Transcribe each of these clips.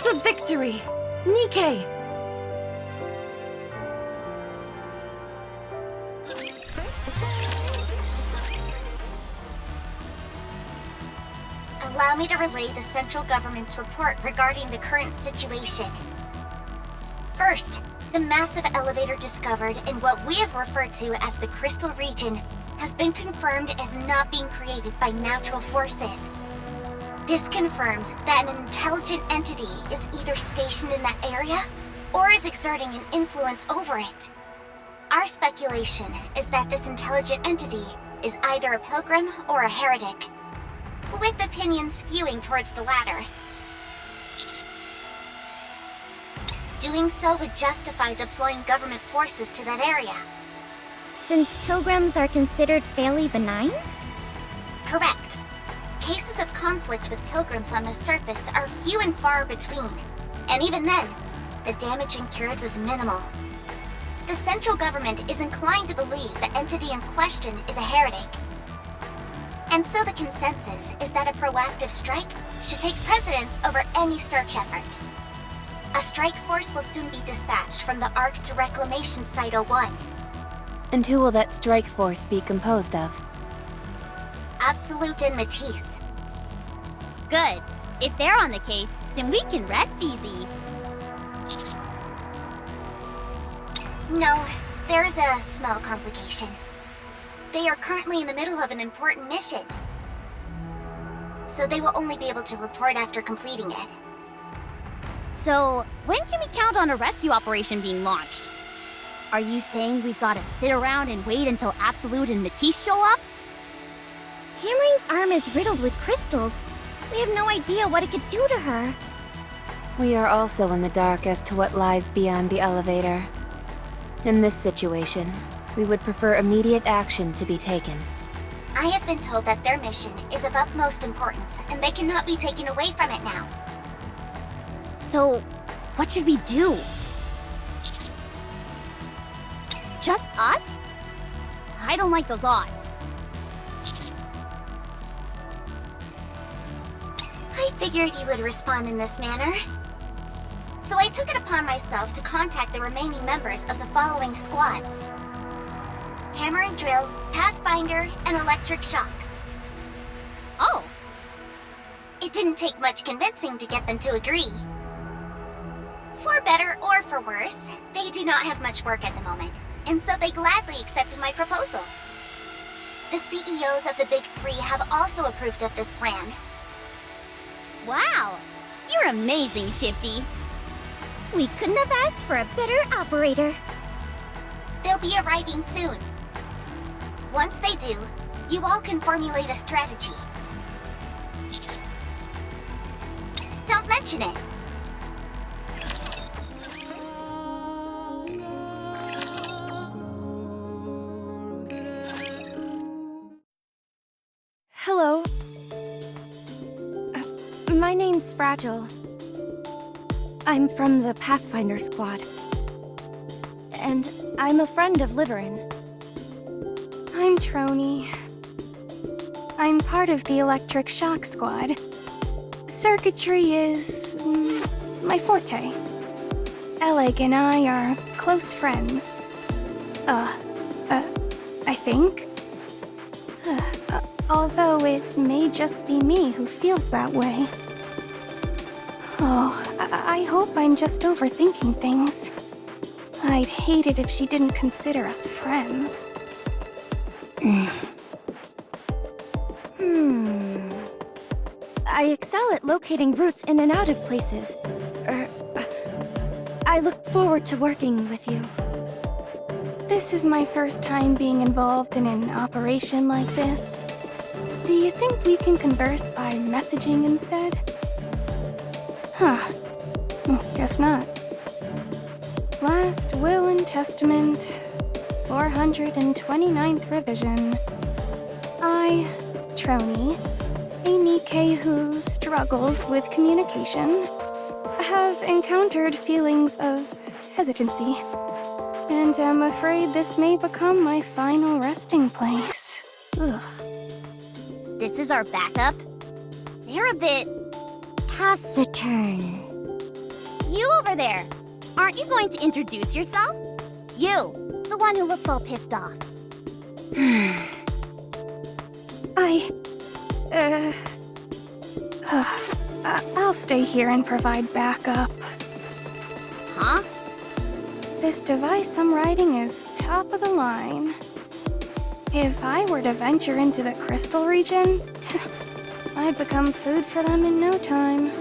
It's a victory! Nikke! Allow me to relay the central government's report regarding the current situation. First, the massive elevator discovered in what we have referred to as the Crystal Region has been confirmed as not being created by natural forces. This confirms that an intelligent entity is either stationed in that area or is exerting an influence over it. Our speculation is that this intelligent entity is either a pilgrim or a heretic, with opinions skewing towards the latter. Doing so would justify deploying government forces to that area. Since pilgrims are considered fairly benign? Correct. Cases of conflict with pilgrims on the surface are few and far between, and even then, the damage incurred was minimal. The central government is inclined to believe the entity in question is a heretic. And so the consensus is that a proactive strike should take precedence over any search effort. A strike force will soon be dispatched from the Ark to Reclamation Site 01. And who will that strike force be composed of? Absolute and Matisse. Good. If they're on the case, then we can rest easy. No, there's a small complication. They are currently in the middle of an important mission, so they will only be able to report after completing it. So, when can we count on a rescue operation being launched? Are you saying we've got to sit around and wait until Absolute and Matisse show up? Hammering's arm is riddled with crystals. We have no idea what it could do to her. We are also in the dark as to what lies beyond the elevator. In this situation, we would prefer immediate action to be taken. I have been told that their mission is of utmost importance, and they cannot be taken away from it now. So, what should we do? Just us? I don't like those odds. I figured you would respond in this manner. So I took it upon myself to contact the remaining members of the following squads: Hammer and Drill, Pathfinder, and Electric Shock. Oh, It didn't take much convincing to get them to agree. For better or for worse, they do not have much work at the moment, and so they gladly accepted my proposal. The CEOs of the Big Three have also approved of this plan. wow. You're amazing, Shifty. We couldn't have asked for a better operator. They'll be arriving soon. Once they do, you all can formulate a strategy. Don't mention it. Hello. My name's Fragile. I'm from the Pathfinder squad. And I'm a friend of Liverin. I'm Trony. I'm part of the Electric Shock squad. Circuitry is my forte. Eleg and I are close friends. I think. Although it may just be me who feels that way. Oh, I hope I'm just overthinking things. I'd hate it if she didn't consider us friends. I excel at locating routes in and out of places. I look forward to working with you. This is my first time being involved in an operation like this. Do you think we can converse by messaging instead? Huh. Guess not. Last Will and Testament, 429th revision. I, Trony, a Nikke who struggles with communication, have encountered feelings of hesitancy, and am afraid this may become my final resting place. Ugh. This is our backup? They're a bit taciturn. You over there! Aren't you going to introduce yourself? You, the one who looks all pissed off. I'll stay here and provide backup. Huh? This device I'm riding is top of the line. If I were to venture into the crystal region, I'd become food for them in no time.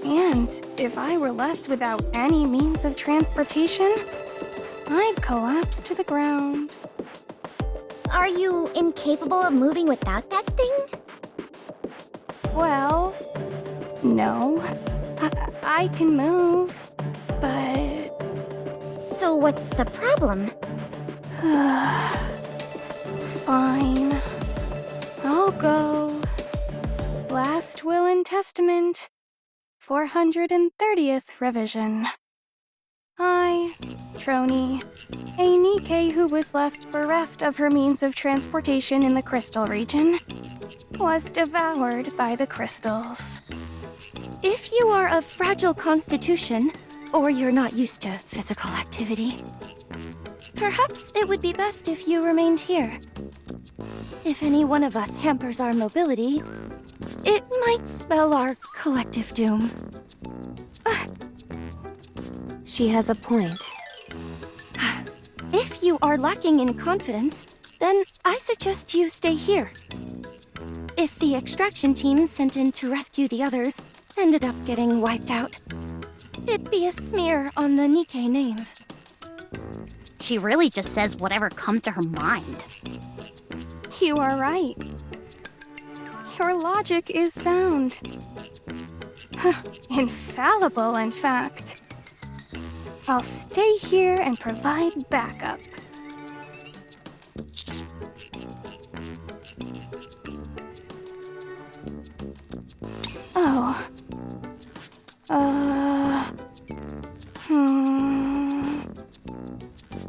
And if I were left without any means of transportation, I'd collapse to the ground. Are you incapable of moving without that thing? Well, no. I can move, but... So what's the problem? Fine. I'll go. Last Will and Testament, 430th revision. I, Trony, a Nikke who was left bereft of her means of transportation in the crystal region, was devoured by the crystals. If you are of fragile constitution, or you're not used to physical activity, perhaps it would be best if you remained here. If any one of us hampers our mobility, it might spell our collective doom. She has a point. If you are lacking in confidence, then I suggest you stay here. If the extraction team sent in to rescue the others ended up getting wiped out, it'd be a smear on the Nikke name. She really just says whatever comes to her mind. You are right. Your logic is sound. Infallible, in fact. I'll stay here and provide backup. Oh.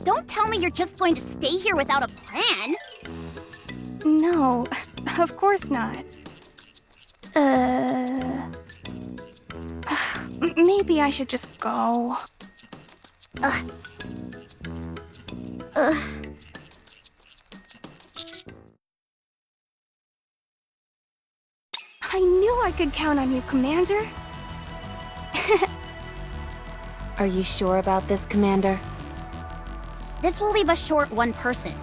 Don't tell me you're just going to stay here without a plan. No, of course not. Maybe I should just go. I knew I could count on you, Commander. Are you sure about this, Commander? This will leave us short one person.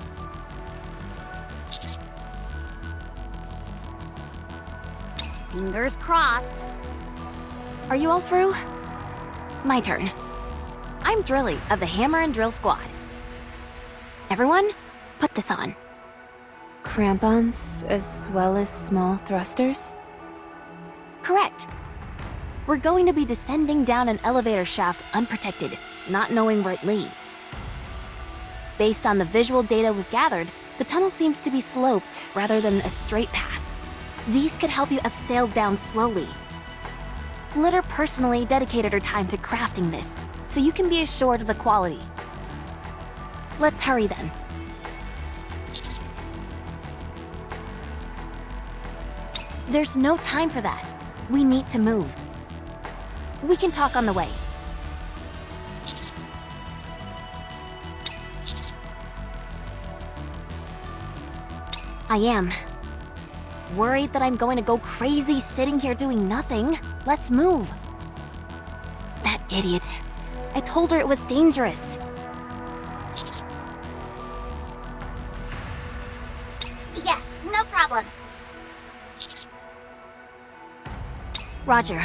Fingers crossed. Are you all through? My turn. I'm Drilly of the Hammer and Drill Squad. Everyone, put this on. Crampons as well as small thrusters? Correct. We're going to be descending down an elevator shaft unprotected, not knowing where it leads. Based on the visual data we've gathered, the tunnel seems to be sloped rather than a straight path. These could help you upsail down slowly. Litter personally dedicated her time to crafting this, so you can be assured of the quality. Let's hurry then. There's no time for that. We need to move. We can talk on the way. I am. Worried that I'm going to go crazy sitting here doing nothing. Let's move. That idiot. I told her it was dangerous. Yes, no problem. Roger.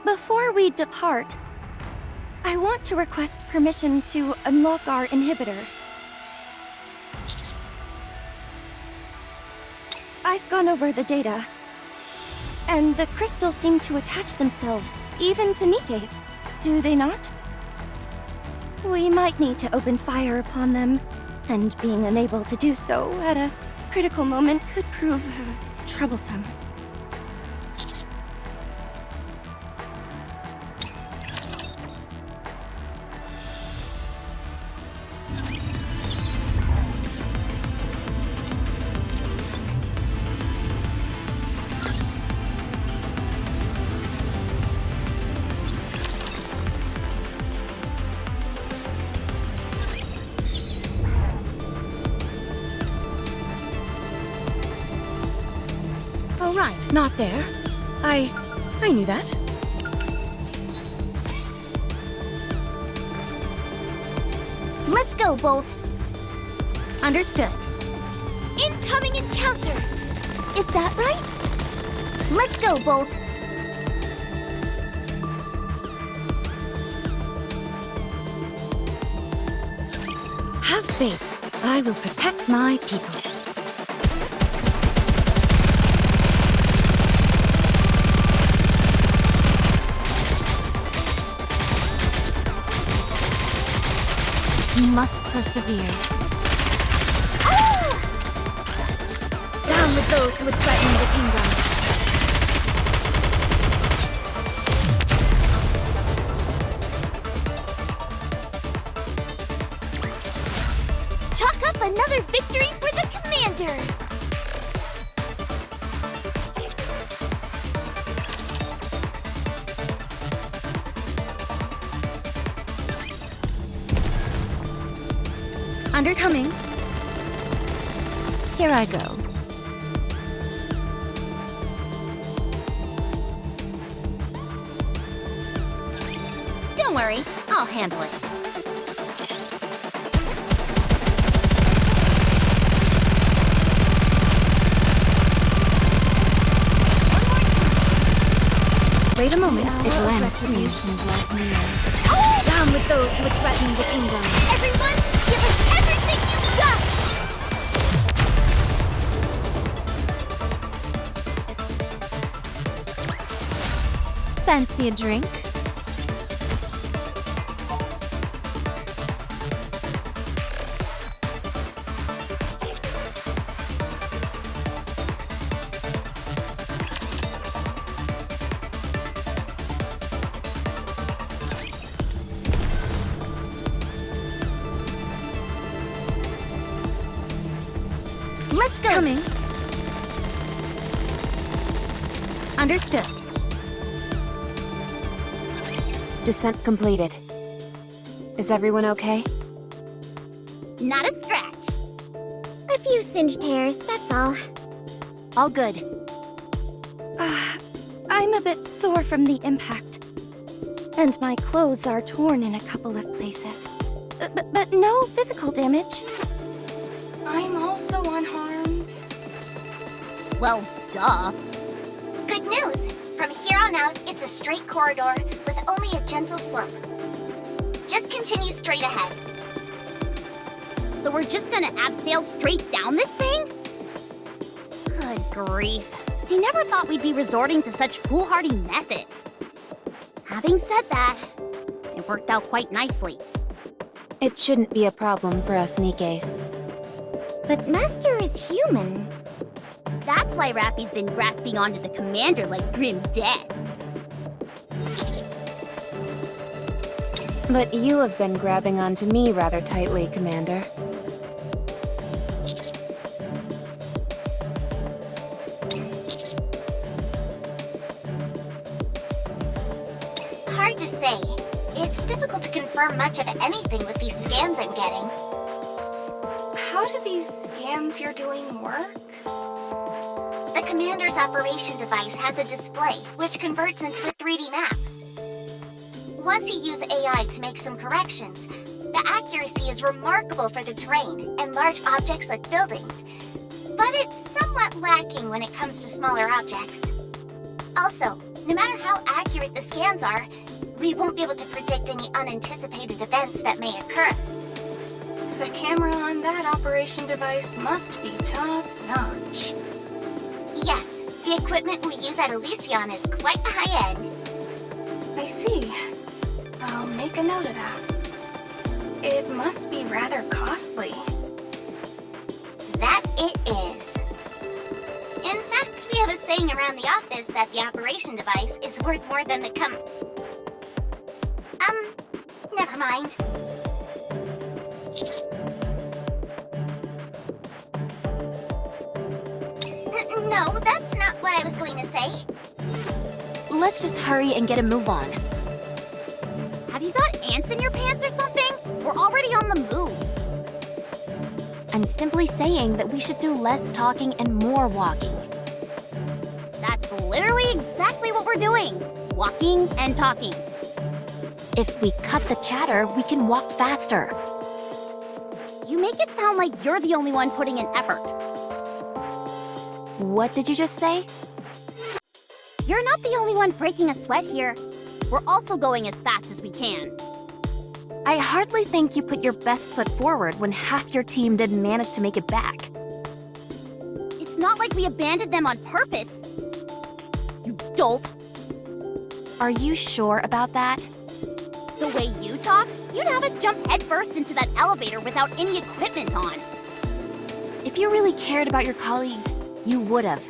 Before we depart, I want to request permission to unlock our inhibitors. I've gone over the data, and the crystals seem to attach themselves, even to Nikke's, do they not? We might need to open fire upon them, and being unable to do so at a critical moment could prove troublesome. Oh, right. Not there. I knew that. Let's go, Bolt. Understood. Incoming encounter! Is that right? Let's go, Bolt. Have faith. I will protect my people. You must persevere. Down with those who would threaten the kingdom. Chalk up another victory for the commander! Coming. Here I go. Don't worry, I'll handle it. Wait a moment. It lands. Retribution draws near. Down with those who would threaten the kingdom. Everyone, give us everything you've got! Fancy a drink? Let's go! Coming. Understood. Descent completed. Is everyone okay? Not a scratch. A few singed hairs, that's all. All good. I'm a bit sore from the impact. And my clothes are torn in a couple of places. But no physical damage. I'm also unharmed. Well, duh. Good news! From here on out, it's a straight corridor with only a gentle slope. Just continue straight ahead. So we're just gonna abseil straight down this thing? Good grief. I never thought we'd be resorting to such foolhardy methods. Having said that, it worked out quite nicely. It shouldn't be a problem for us Nikkes. But Master is human. That's why Rappy's been grasping onto the commander like grim death. But you have been grabbing onto me rather tightly, Commander. Hard to say. It's difficult to confirm much of anything with these scans I'm getting. How do these scans you're doing work? The commander's operation device has a display, which converts into a 3D map. Once you use AI to make some corrections, the accuracy is remarkable for the terrain and large objects like buildings, but it's somewhat lacking when it comes to smaller objects. Also, no matter how accurate the scans are, we won't be able to predict any unanticipated events that may occur. The camera on that operation device must be top-notch. Yes, the equipment we use at Elysion is quite high-end. I see. I'll make a note of that. It must be rather costly. That it is. In fact, we have a saying around the office that the operation device is worth more than the never mind. No, that's not what I was going to say. Let's just hurry and get a move on. Have you got ants in your pants or something? We're already on the move. I'm simply saying that we should do less talking and more walking. That's literally exactly what we're doing. Walking and talking. If we cut the chatter, we can walk faster. You make it sound like you're the only one putting in effort. What did you just say? You're not the only one breaking a sweat here. We're also going as fast as we can. I hardly think you put your best foot forward when half your team didn't manage to make it back. It's not like we abandoned them on purpose. You dolt. Are you sure about that? The way you talk, you'd have us jump headfirst into that elevator without any equipment on. If you really cared about your colleagues, you would've.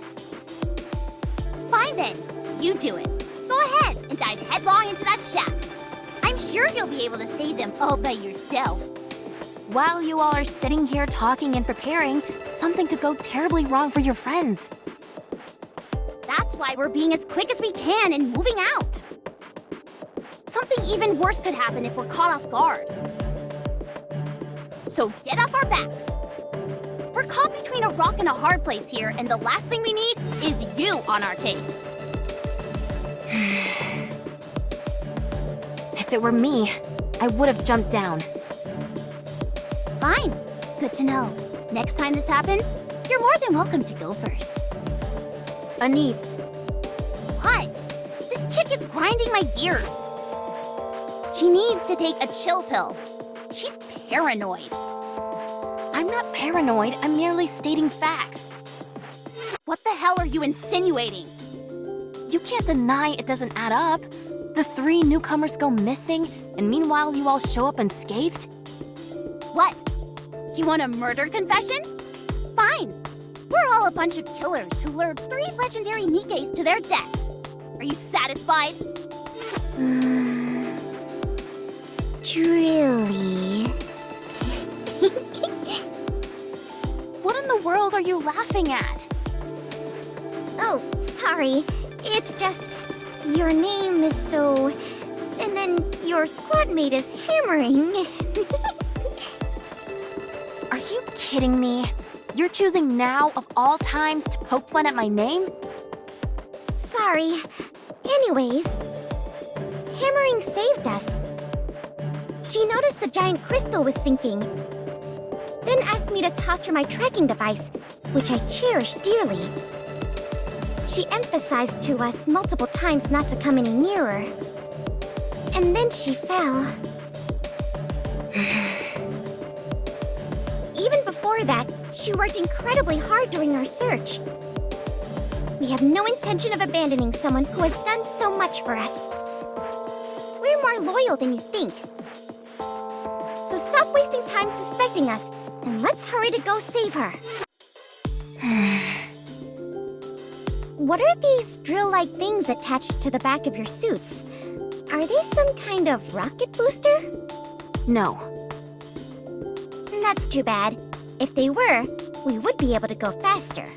Fine then, you do it. Go ahead and dive headlong into that shaft. I'm sure you'll be able to save them all by yourself. While you all are sitting here talking and preparing, something could go terribly wrong for your friends. That's why we're being as quick as we can and moving out. Something even worse could happen if we're caught off guard. So get off our backs. We're caught between a rock and a hard place here, and the last thing we need is you on our case. If it were me, I would've jumped down. Fine. Good to know. Next time this happens, you're more than welcome to go first. Anise, What? This chick is grinding my gears. She needs to take a chill pill. She's paranoid. I'm not paranoid, I'm merely stating facts. What the hell are you insinuating? You can't deny it doesn't add up. The 3 newcomers go missing, and meanwhile you all show up unscathed? What? You want a murder confession? Fine. We're all a bunch of killers who lured 3 legendary Nikkes to their deaths. Are you satisfied? Truly. What in the world are you laughing at? Oh, sorry. It's just your name is so... And then your squad mate is hammering. Are you kidding me? You're choosing now, of all times, to poke fun at my name? Sorry. Anyways, hammering saved us. She noticed the giant crystal was sinking. Then asked me to toss her my tracking device, which I cherish dearly. She emphasized to us multiple times not to come any nearer. And then she fell. Even before that, she worked incredibly hard during our search. We have no intention of abandoning someone who has done so much for us. We're more loyal than you think. So stop wasting time suspecting us, and let's hurry to go save her. What are these drill-like things attached to the back of your suits? Are they some kind of rocket booster? No. That's too bad. If they were, we would be able to go faster.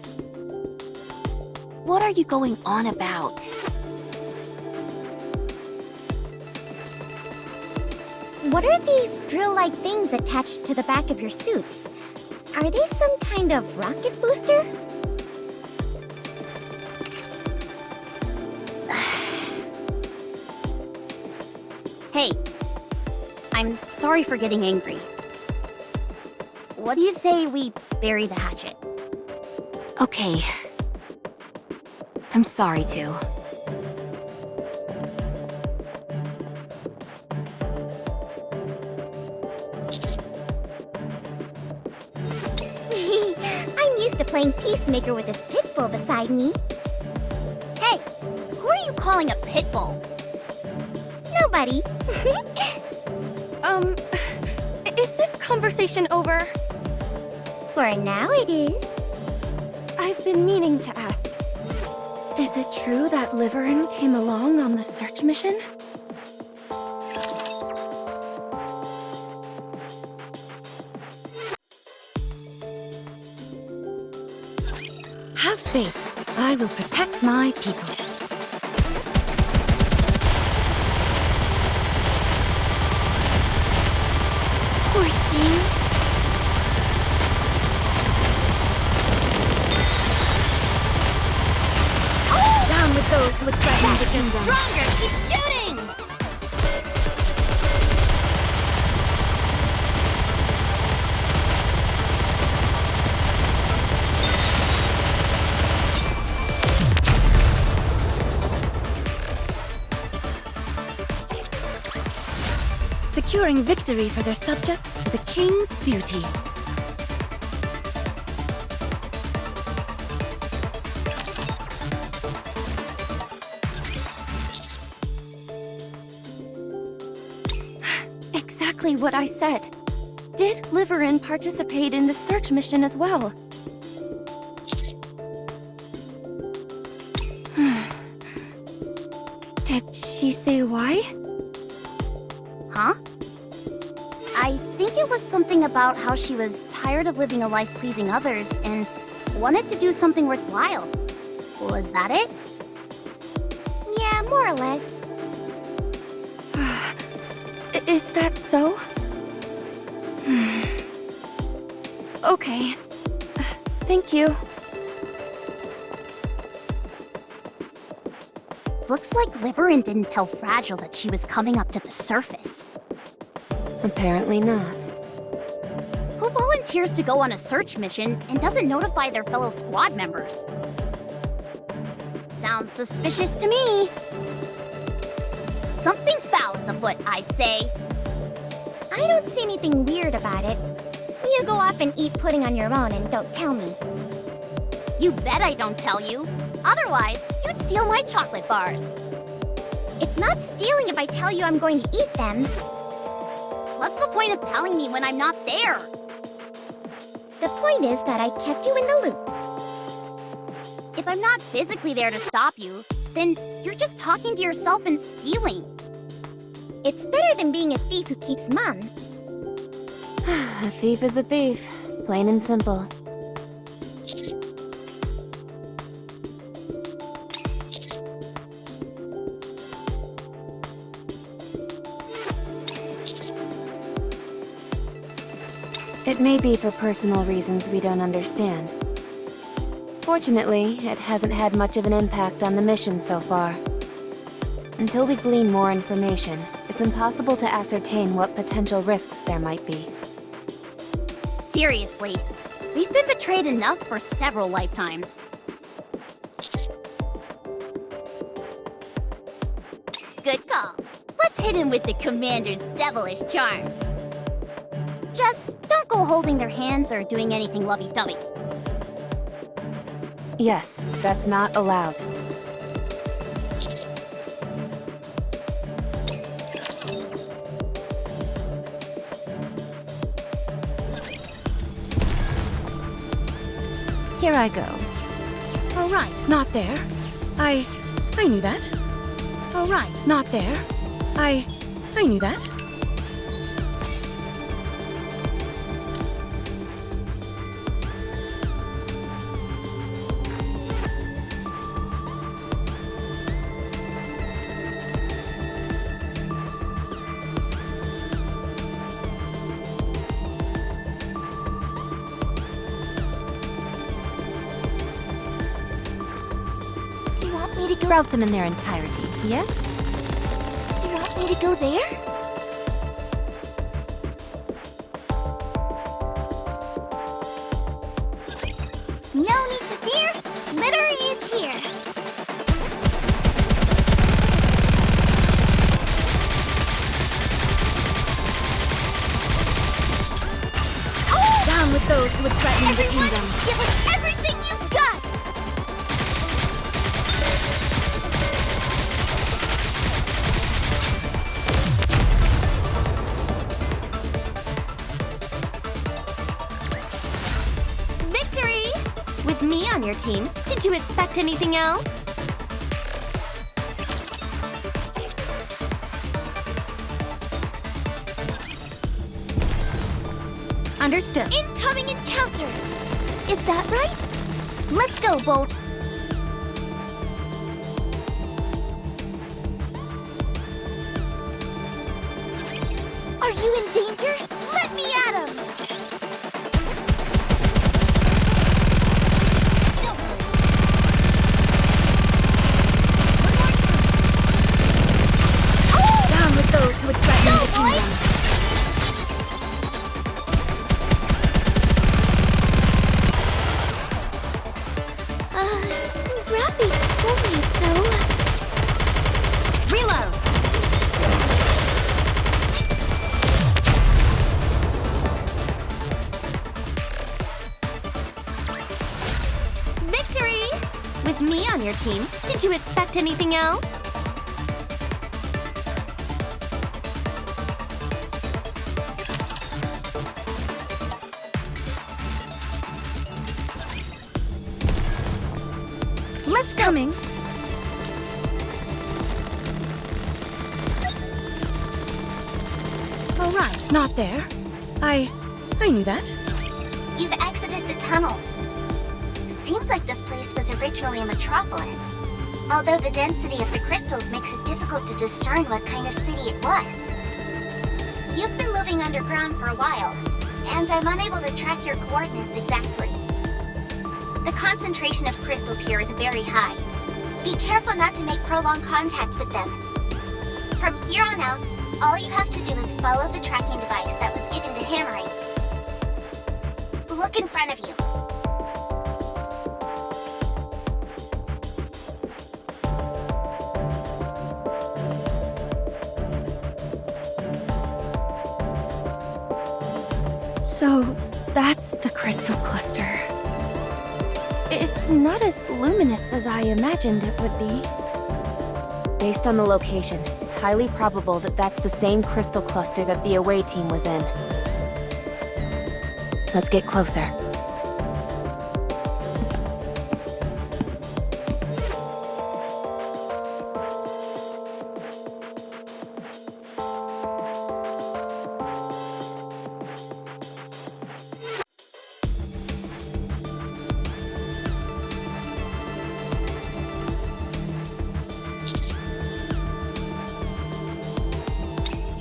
What are you going on about? What are these drill-like things attached to the back of your suits? Are they some kind of rocket booster? Hey, I'm sorry for getting angry. What do you say we bury the hatchet? Okay. I'm sorry too. I'm used to playing peacemaker with this pit bull beside me. Hey, who are you calling a pit bull? Nobody. Is this conversation over? For now it is. I've been meaning to ask. Is it true that Liverin came along on the search mission? Have faith. I will protect my people. Poor thing. Securing victory for their subjects is a king's duty. Exactly what I said. Did Liverin participate in the search mission as well? Did she say why? Huh? I think it was something about how she was tired of living a life pleasing others and wanted to do something worthwhile. Was that it? Yeah, more or less. Is that so? Okay. Thank you. Looks like Liverin didn't tell Fragile that she was coming up to the surface. Apparently not. Who volunteers to go on a search mission and doesn't notify their fellow squad members? Sounds suspicious to me. Something foul is afoot, I say. I don't see anything weird about it. You go off and eat pudding on your own and don't tell me. You bet I don't tell you. Otherwise, you'd steal my chocolate bars. It's not stealing if I tell you I'm going to eat them. What's the point of telling me when I'm not there? The point is that I kept you in the loop. If I'm not physically there to stop you, then you're just talking to yourself and stealing. It's better than being a thief who keeps mum. A thief is a thief. Plain and simple. It may be for personal reasons we don't understand. Fortunately, it hasn't had much of an impact on the mission so far. Until we glean more information, it's impossible to ascertain what potential risks there might be. Seriously, we've been betrayed enough for several lifetimes. Good call. Let's hit him with the Commander's devilish charms. Just don't go holding their hands or doing anything lovey-dovey. Yes, that's not allowed. Here I go. All right, Not there. I knew that. all right. Not there. I knew that. You want me to go? Route them in their entirety, yes? You want me to go there? No need to fear. Litter is here. Down with those who would threaten the Everyone, kingdom. give us everything you've got. Victory! With me on your team, did you expect anything else? Understood. Incoming encounter. Is that right? Let's go, Bolt. Are you in danger? Let me at him. Down with those who would threaten the boy. kingdom. Rappy told me so. Reload! team. Did you expect anything else? Let's go. Coming. All right, not there. I knew that. You've exited the tunnel. Seems like this place was originally a metropolis. Although the density of the crystals makes it difficult to discern what kind of city it was. You've been moving underground for a while, and I'm unable to track your coordinates exactly. The concentration of crystals here is very high. Be careful not to make prolonged contact with them. From here on out, all you have to do is follow the tracking device that was given to Hammering. Look in front of you. So, that's the crystal cluster. It's not as luminous as I imagined it would be. Based on the location, it's highly probable that that's the same crystal cluster that the away team was in. Let's get closer.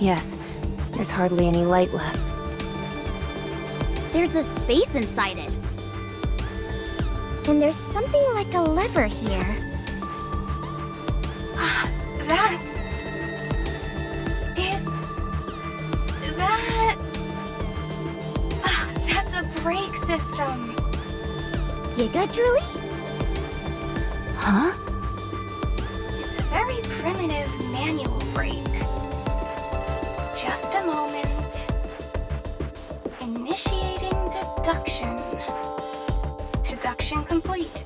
Yes, there's hardly any light left. There's a space inside it. And there's something like a lever here. That's... it... that... that's a brake system. Giga Drooly? Huh? It's a very primitive manual brake. Just a moment. Initiating deduction. Deduction complete.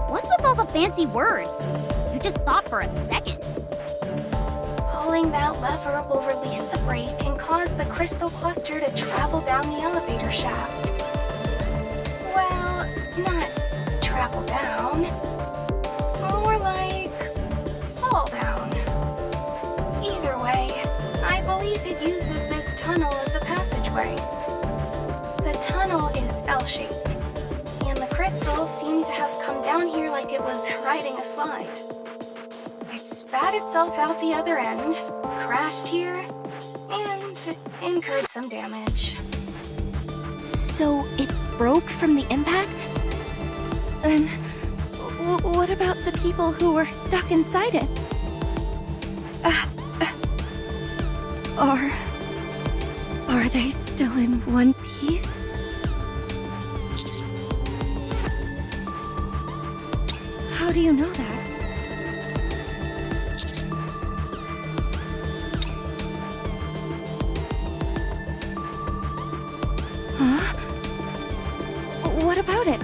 What's with all the fancy words? You just thought for a second. Pulling that lever will release the brake and cause the crystal cluster to travel down the elevator shaft. Well, not travel down. More like fall down. Either way, I believe it uses this tunnel as a passageway. The tunnel is L-shaped, and the crystals seem to have come down here like it was riding a slide. It spat itself out the other end, crashed here, and incurred some damage. So, it broke from the impact? Then, what about the people who were stuck inside it? Are they still in one piece? How do you know that? Huh? What about it?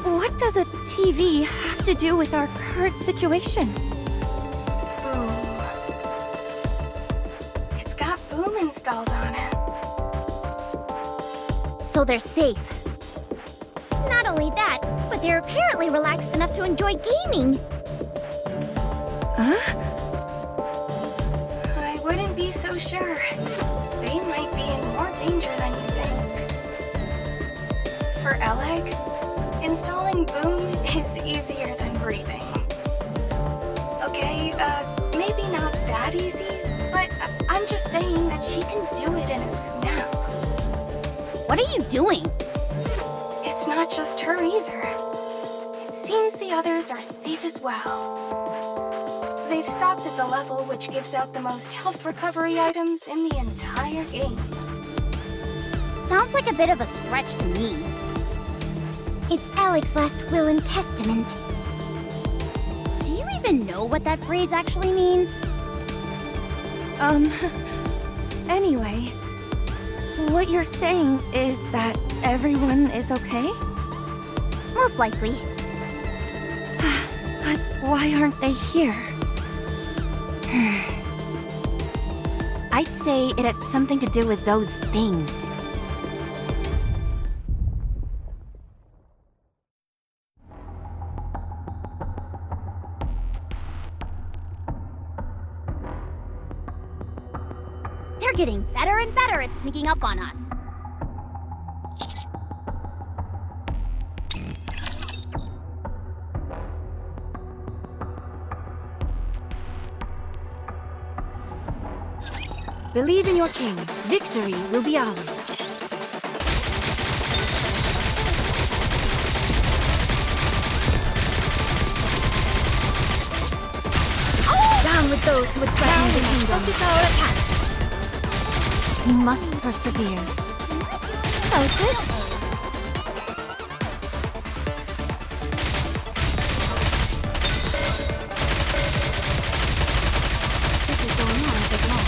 What does a TV have to do with our current situation? Boom. It's got boom installed on it. So they're safe. Not only that, but they're apparently relaxed enough to enjoy gaming. Huh? I wouldn't be so sure. They might be in more danger than you think. For Eleg, installing boom is easier than breathing. Okay, maybe not that easy, but I'm just saying that she can do it in a snap. What are you doing? It's not just her either. It seems the others are safe as well. They've stopped at the level which gives out the most health recovery items in the entire game. Sounds like a bit of a stretch to me. It's Alec's last will and testament. Do you even know what that phrase actually means? Anyway, what you're saying is that everyone is okay? Most likely. But why aren't they here? I'd say it had something to do with those things. They're getting better and better at sneaking up on us. Believe in your king. Victory will be ours. Down with those who would threaten the kingdom. Focus our attack. We must persevere. Focus. This is going on a bit long.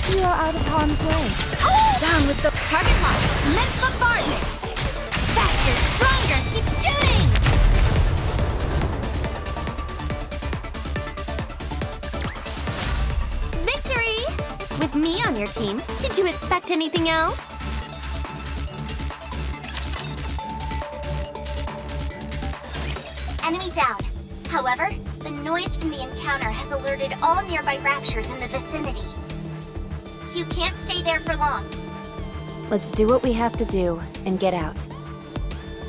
You are out of harm's way. Down with the target lock. Immense bombardment. Faster, stronger, keep shooting. Victory! With me on your team, did you expect anything else? Enemy down. However, the noise from the encounter has alerted all nearby raptures in the vicinity. You can't stay there for long. Let's do what we have to do and get out.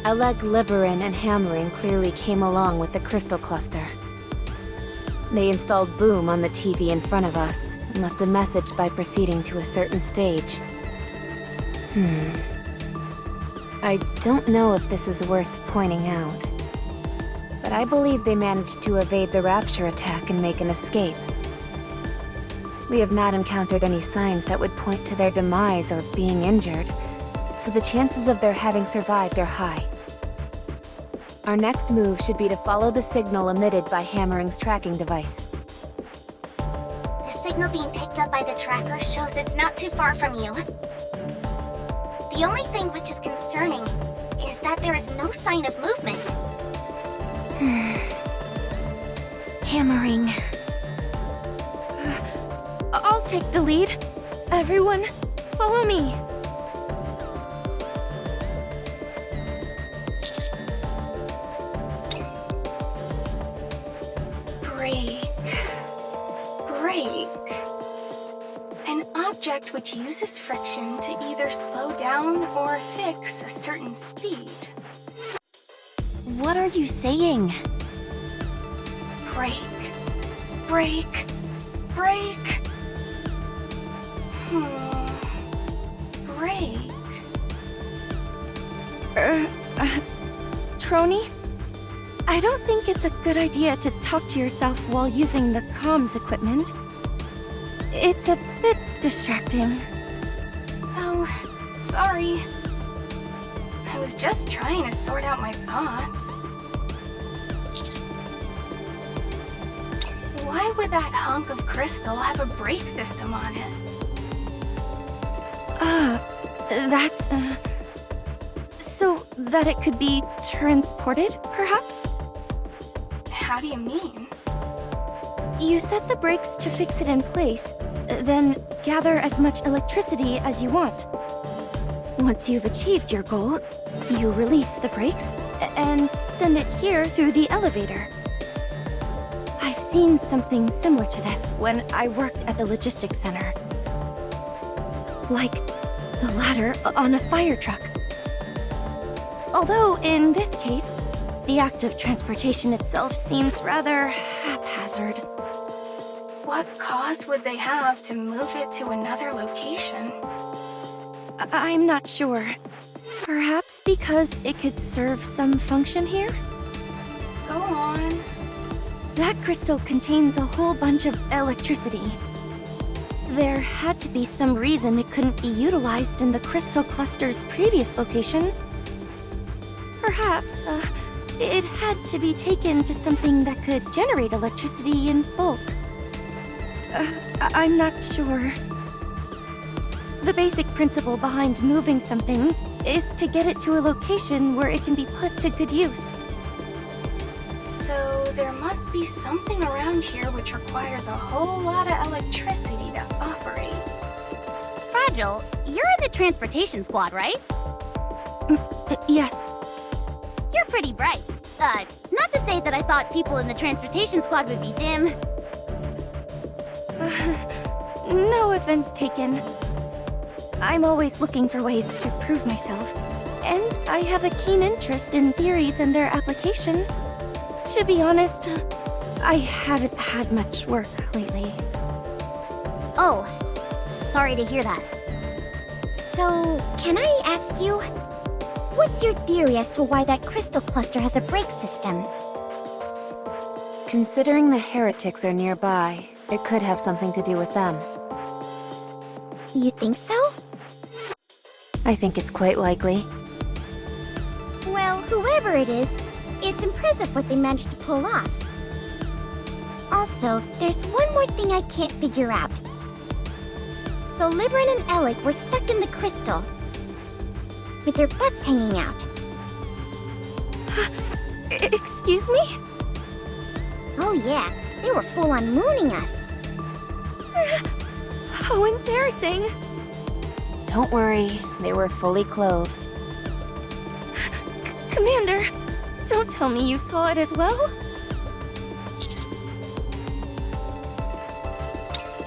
Oleg, Liverin, and Hammering clearly came along with the crystal cluster. They installed Boom on the TV in front of us and left a message by proceeding to a certain stage. I don't know if this is worth pointing out, but I believe they managed to evade the Rapture attack and make an escape. We have not encountered any signs that would point to their demise or being injured, so the chances of their having survived are high. Our next move should be to follow the signal emitted by Hammering's tracking device. The signal being picked up by the tracker shows it's not too far from you. The only thing which is concerning is that there is no sign of movement. Hammering. I'll take the lead. Everyone, follow me. Brake. An object which uses friction to either slow down or fix a certain speed. What are you saying? Brake. Brake. Brake. Brake. Trony? I don't think it's a good idea to talk to yourself while using the comms equipment. It's a bit distracting. Oh, sorry. I was just trying to sort out my thoughts. Why would that hunk of crystal have a brake system on it? That's, so that it could be transported, perhaps? How do you mean? You set the brakes to fix it in place, then gather as much electricity as you want. Once you've achieved your goal, you release the brakes and send it here through the elevator. I've seen something similar to this when I worked at the logistics center. Like the ladder on a fire truck. Although, in this case, the act of transportation itself seems rather haphazard. What cause would they have to move it to another location? I'm not sure. Perhaps because it could serve some function here? Go on. That crystal contains a whole bunch of electricity. There had to be some reason it couldn't be utilized in the crystal cluster's previous location. Perhaps, it had to be taken to something that could generate electricity in bulk. I'm not sure. The basic principle behind moving something is to get it to a location where it can be put to good use. So there must be something around here which requires a whole lot of electricity to operate. Fragile, you're in the transportation squad, right? Yes. You're pretty bright. Not to say that I thought people in the transportation squad would be dim. No offense taken. I'm always looking for ways to prove myself. And I have a keen interest in theories and their application. To be honest, I haven't had much work lately. Oh, sorry to hear that. So, can I ask you, what's your theory as to why that crystal cluster has a brake system? Considering the heretics are nearby, it could have something to do with them. You think so? I think it's quite likely. Well, whoever it is, it's impressive what they managed to pull off. Also, there's one more thing I can't figure out. So Liverin and Alec were stuck in the crystal, with their butts hanging out. Excuse me? Oh yeah, they were full on mooning us. How embarrassing. Don't worry, they were fully clothed. Commander, don't tell me you saw it as well?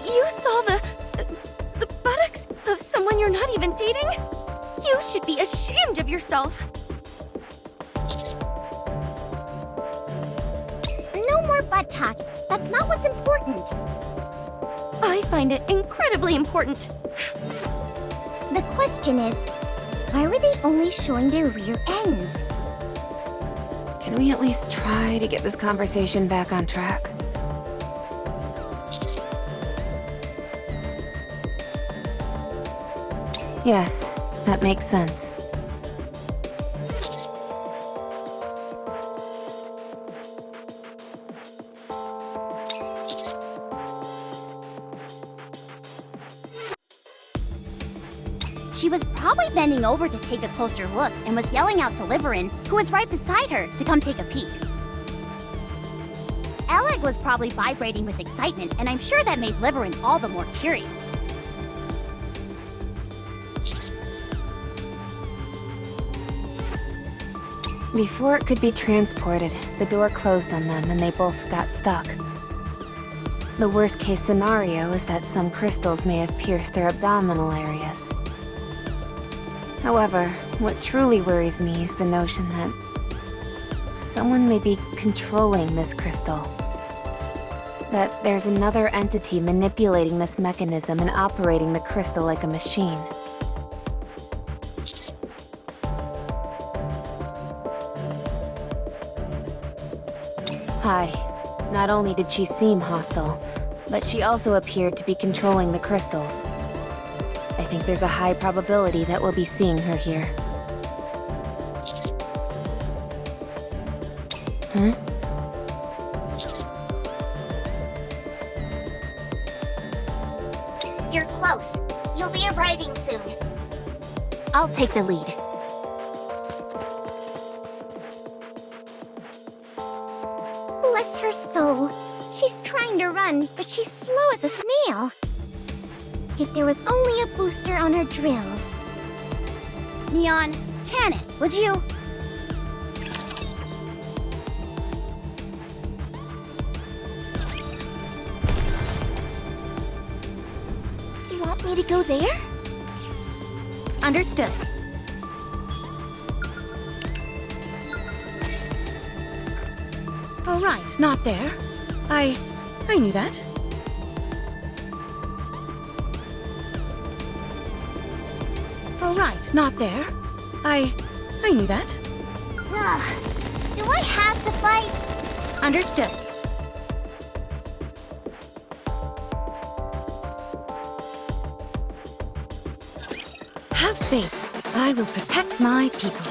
You saw the buttocks of someone you're not even dating? You should be ashamed of yourself. No more butt talk. That's not what's important. I find it incredibly important. The question is, why were they only showing their rear ends? Can we at least try to get this conversation back on track? Yes, that makes sense. She was probably bending over to take a closer look and was yelling out to Liverin, who was right beside her, to come take a peek. Alec was probably vibrating with excitement, and I'm sure that made Liverin all the more curious. Before it could be transported, the door closed on them and they both got stuck. The worst case scenario is that some crystals may have pierced their abdominal areas. However, what truly worries me is the notion that someone may be controlling this crystal. That there's another entity manipulating this mechanism and operating the crystal like a machine. Hi. Not only did she seem hostile, but she also appeared to be controlling the crystals. I think there's a high probability that we'll be seeing her here. Huh? You're close. You'll be arriving soon. I'll take the lead. Bless her soul. She's trying to run, but she's slow as a snail. If there was only a booster on her drills. Neon, can it, would you? You want me to go there? Understood. All right, not there. I knew that. All right, not there. I knew that. Ugh. Do I have to fight? Understood. Have faith. I will protect my people.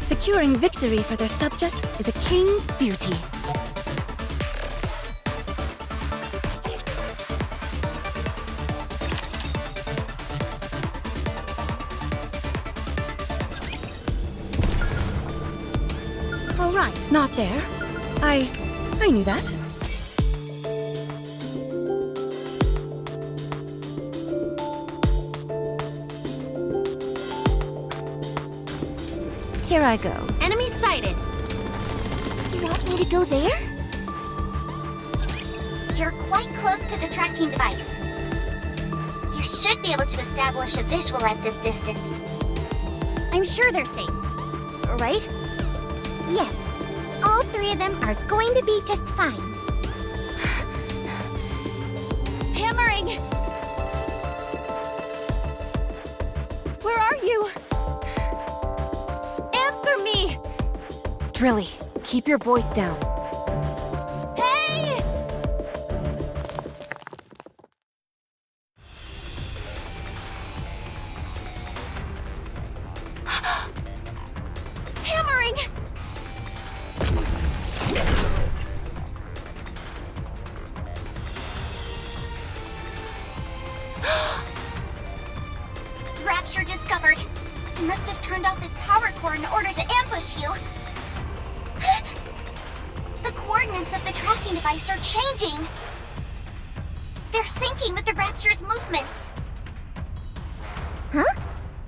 Securing victory for their subjects is a king's duty. All right, not there. I knew that. Here I go. Enemy sighted. You want me to go there? You're quite close to the tracking device. You should be able to establish a visual at this distance. I'm sure they're safe. Right? Yes. All three of them are going to be just fine. Hammering! Where are you? Answer me! Drilly, keep your voice down. Hey! Hammering! Rapture discovered. It must have turned off its power core in order to ambush you. The coordinates of the tracking device are changing. They're syncing with the Rapture's movements. Huh?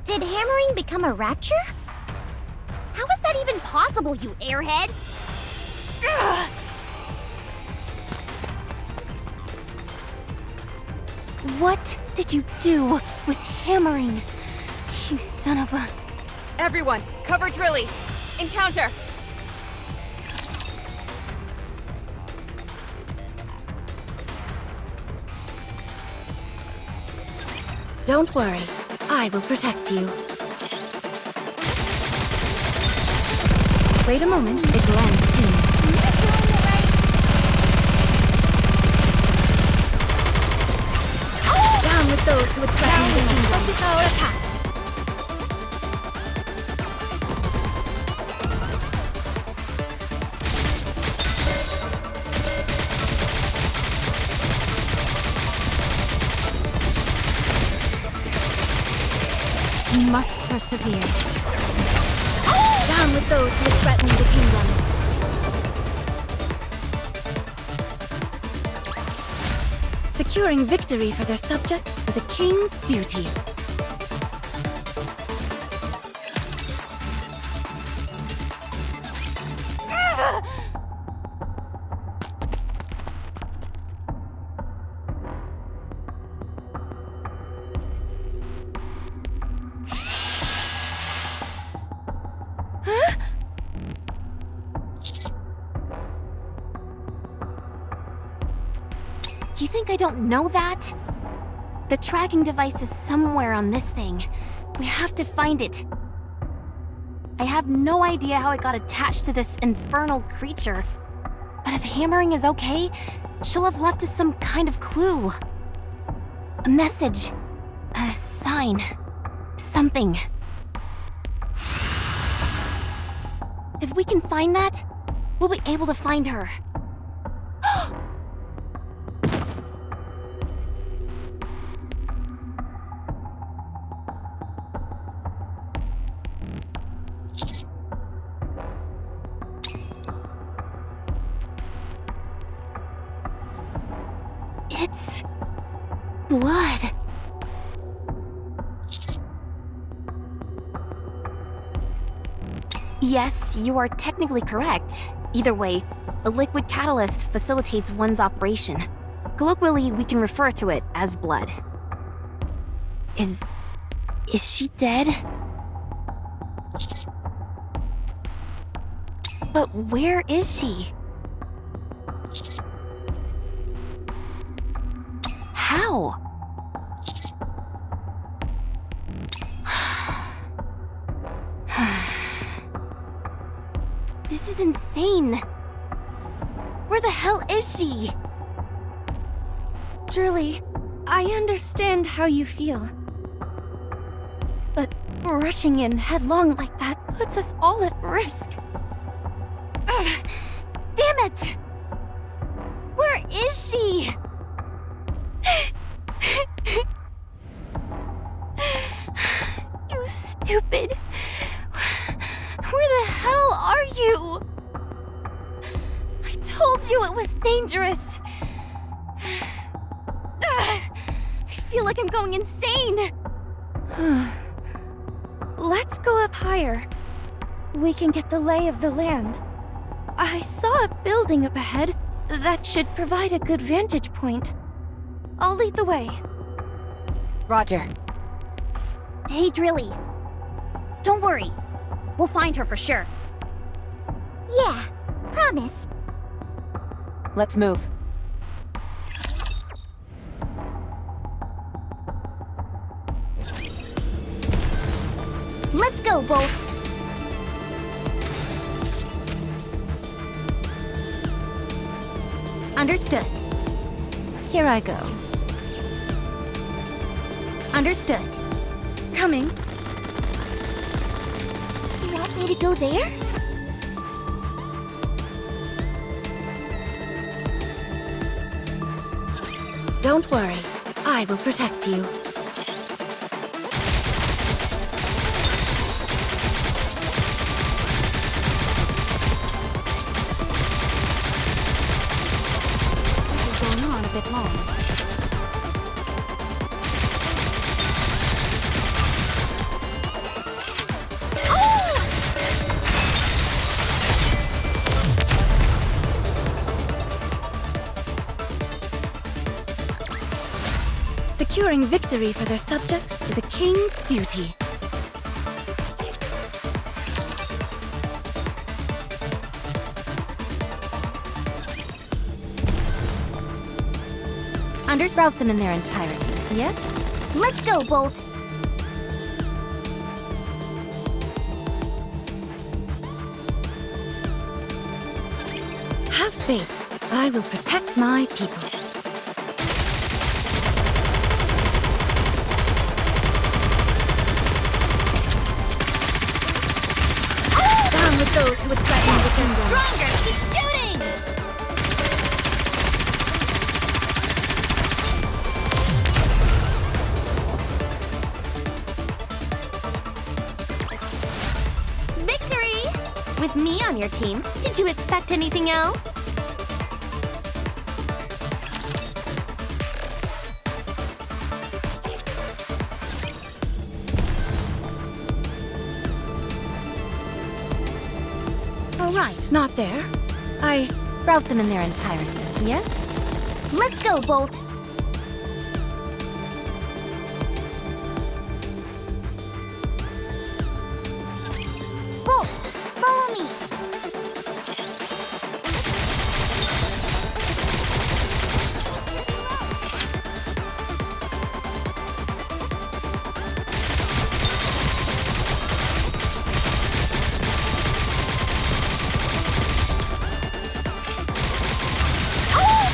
Did hammering become a rapture? How is that even possible, you airhead? Ugh! What did you do with hammering? You son of a... Everyone, cover Drilly. Encounter. Don't worry, I will protect you. Wait a moment, it will end soon. Down with those who would threaten the kingdom. Focus our attacks. You must persevere. Down with those who would threaten the kingdom. Securing victory for their subjects is a king's duty. You think I don't know that? The tracking device is somewhere on this thing. We have to find it. I have no idea how it got attached to this infernal creature. But if hammering is okay, she'll have left us some kind of clue. A message. A sign. Something. If we can find that, we'll be able to find her. It's blood. Yes, you are technically correct. Either way, a liquid catalyst facilitates one's operation. Colloquially, we can refer to it as blood. Is she dead? But where is she? How? This is insane. Where the hell is she? Drilly, I understand how you feel. But rushing in headlong like that puts us all at risk. Ugh, damn it! Where is she? You stupid. Where the hell are you? I told you it was dangerous. I feel like I'm going insane. Let's go up higher. We can get the lay of the land. I saw a building up ahead that should provide a good vantage point. I'll lead the way. Roger. Hey, Drilly. Don't worry. We'll find her for sure. Yeah, promise. Let's move. Let's go, Bolt. Understood. Here I go. Understood. Coming. You want me to go there? Don't worry. I will protect you. This is going on a bit long. Securing victory for their subjects is a king's duty. Route them in their entirety, yes? Let's go, Bolt. Have faith. I will protect my people. Down with those who would threaten the kingdom. Stronger! Keep shooting! Victory! With me on your team, did you expect anything else? All right, not there. Route them in their entirety, yes? Let's go, Bolt. Bolt, follow me.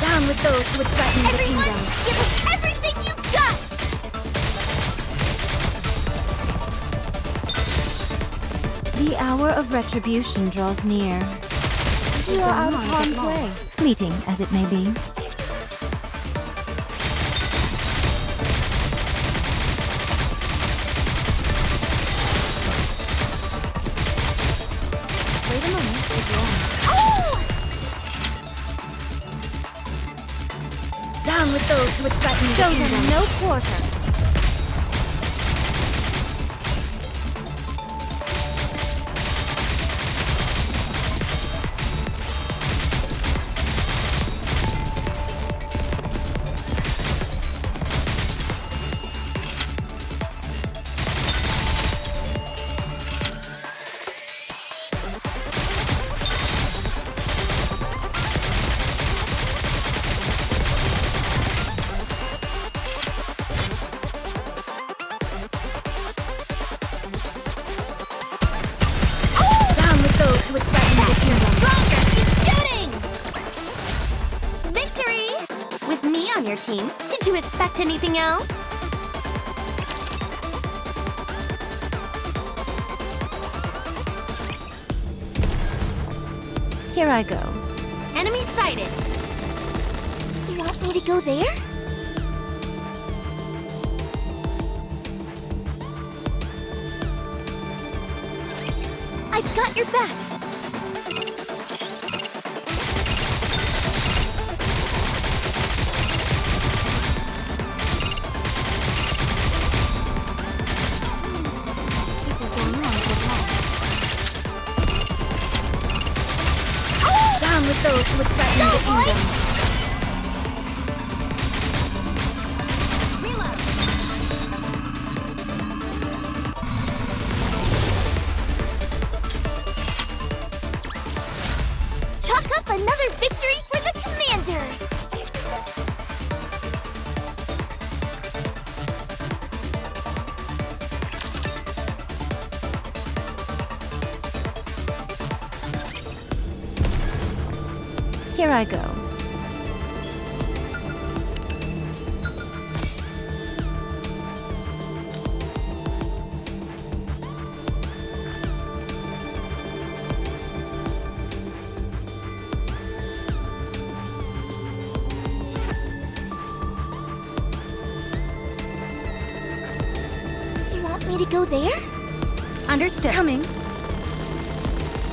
Down with those who would threaten the Everyone, kingdom. give us everything you've got! The hour of retribution draws near. You are out of harm's way, fleeting as it may be. Wait a moment, Down with those who would threaten the show kingdom. them no quarter. Down with those who would threaten the kingdom. Stronger! Keep shooting! Victory! With me on your team, did you expect anything else? Here I go. Enemy sighted. You want me to go there? I've got your back. Down with those who would threaten the kingdom. Chalk up another victory for the commander! Here I go. You want me to go there? Understood. Coming.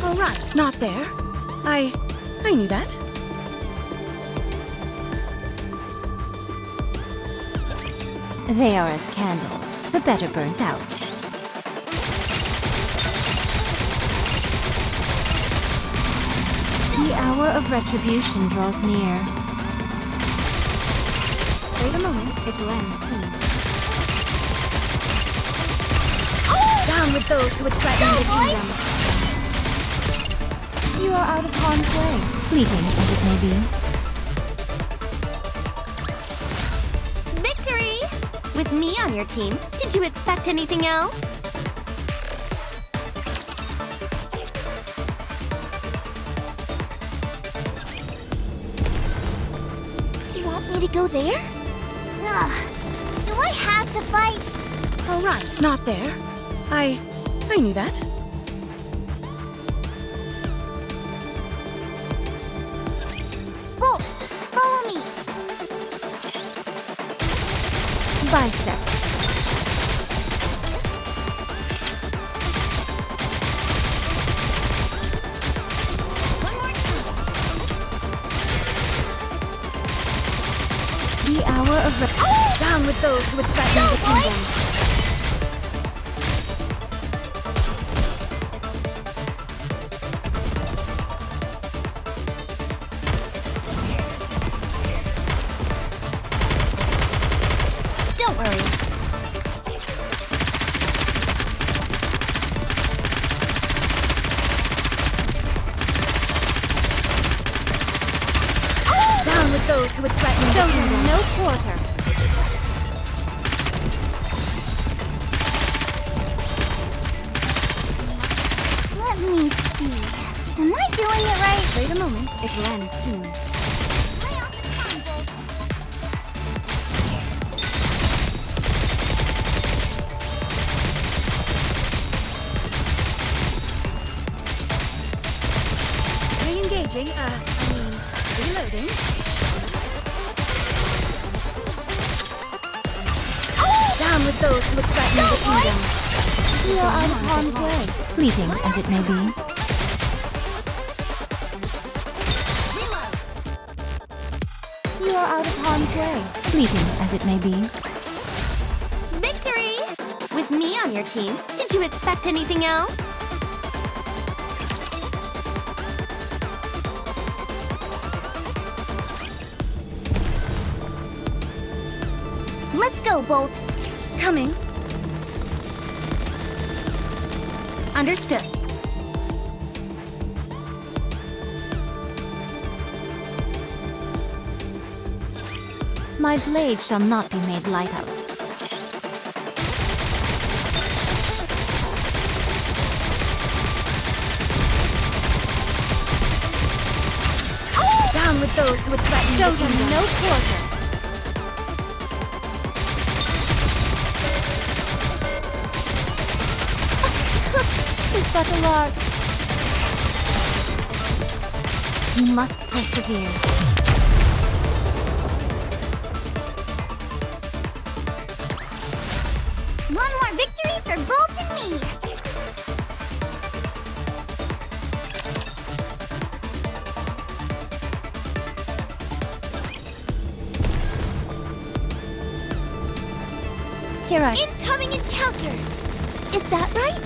All right, not there. I knew that. They are as candles, the better burnt out. The hour of retribution draws near. Wait a moment. It blends soon. Down with those who would threaten the kingdom. You are out of harm's way, fleeting as it may be. Victory! With me on your team, did you expect anything else? You want me to go there? Ugh. Do I have to fight? All right, not there. I knew that. Bolt, follow me! Bicep. The hour of Down with those who would threaten the kingdom. Don't worry. Down with those who would threaten the kingdom. no quarter. Let me see. Am I doing it right? Wait a moment, it will end soon. Re-engaging, reloading. Down with those who would threaten the kingdom. You are out of harm's way, fleeting as it may be. You are out of harm's way, fleeting as it may be. Victory! With me on your team, did you expect anything else? Let's go, Bolt. Coming. Understood. My blade shall not be made light of. Down with those who would threaten Show the them kingdom. no quarter. Is but a lark. You must persevere. One more victory for Bolt and me! Here I... Incoming encounter! Is that right?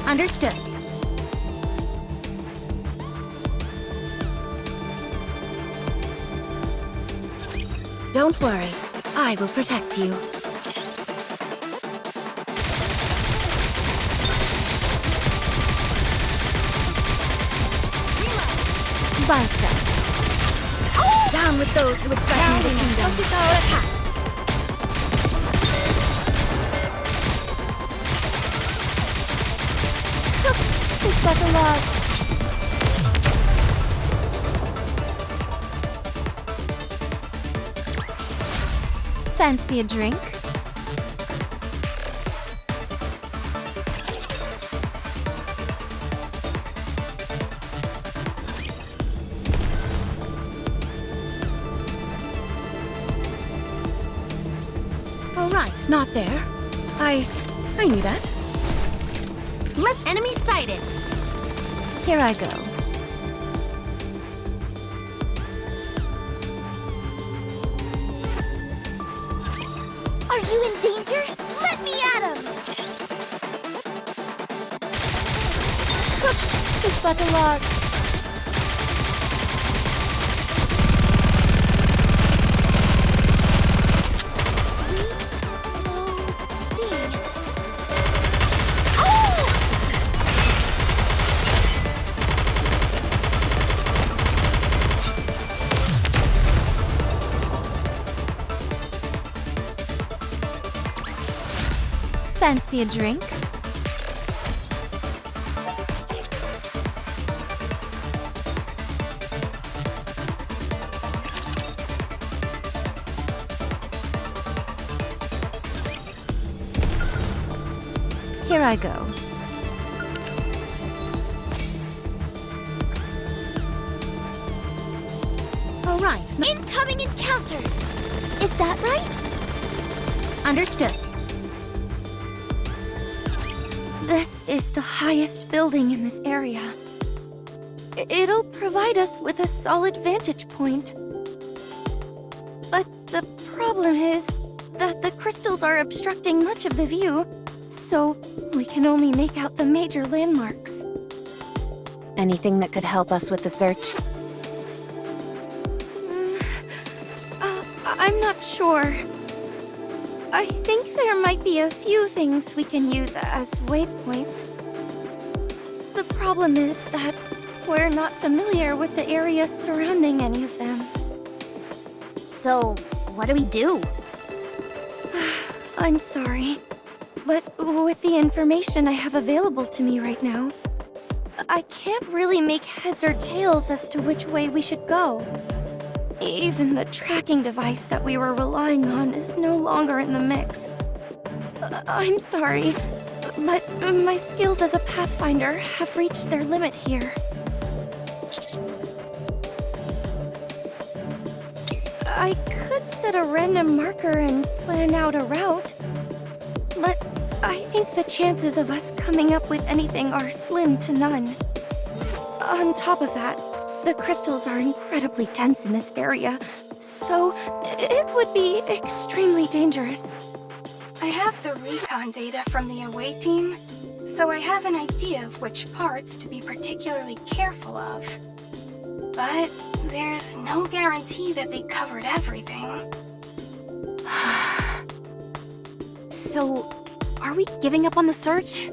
Understood. Don't worry. I will protect you. Bicep. Down with those who would threaten the kingdom. Focus our attacks. Special log. Fancy a drink? All right, not there. I knew that. Let's enemy sighted. Here I go. Are you in danger? Let me at him! This button log. Fancy a drink? Here I go. All right. Incoming encounter! Is that right? Understood. This is the highest building in this area. It'll provide us with a solid vantage point. But the problem is that the crystals are obstructing much of the view, so we can only make out the major landmarks. Anything that could help us with the search? I'm not sure. I think there might be a few things we can use as waypoints. The problem is that we're not familiar with the area surrounding any of them. So, what do we do? I'm sorry, but with the information I have available to me right now, I can't really make heads or tails as to which way we should go. Even the tracking device that we were relying on is no longer in the mix. I'm sorry, but my skills as a Pathfinder have reached their limit here. I could set a random marker and plan out a route, but I think the chances of us coming up with anything are slim to none. On top of that, the crystals are incredibly dense in this area, so it would be extremely dangerous. I have the recon data from the away team, so I have an idea of which parts to be particularly careful of. But there's no guarantee that they covered everything. So, are we giving up on the search?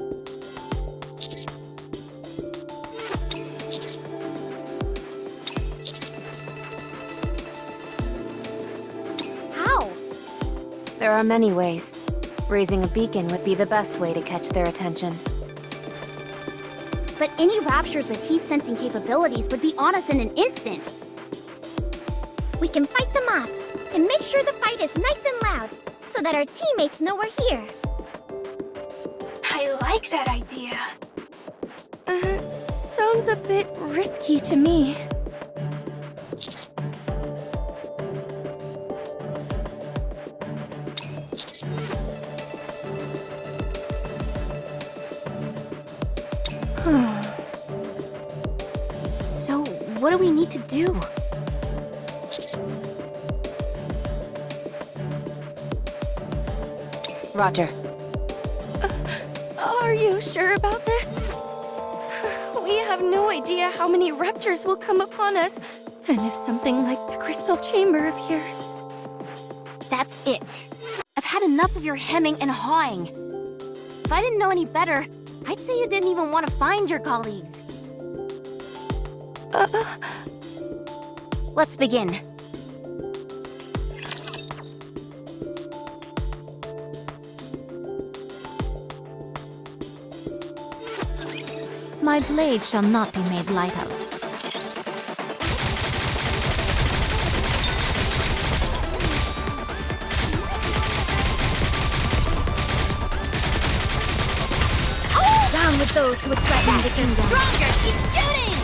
How? There are many ways. Raising a beacon would be the best way to catch their attention. But any raptures with heat-sensing capabilities would be on us in an instant. We can fight them off, and make sure the fight is nice and loud, so that our teammates know we're here. I like that idea. Sounds a bit risky to me. So, what do we need to do? Roger. Are you sure about this? We have no idea how many raptors will come upon us, and if something like the crystal chamber appears. That's it. I've had enough of your hemming and hawing. If I didn't know any better, I'd say you didn't even want to find your colleagues. Let's begin. My blade shall not be made light of. Down with those who would threaten the kingdom. Stronger, keep shooting!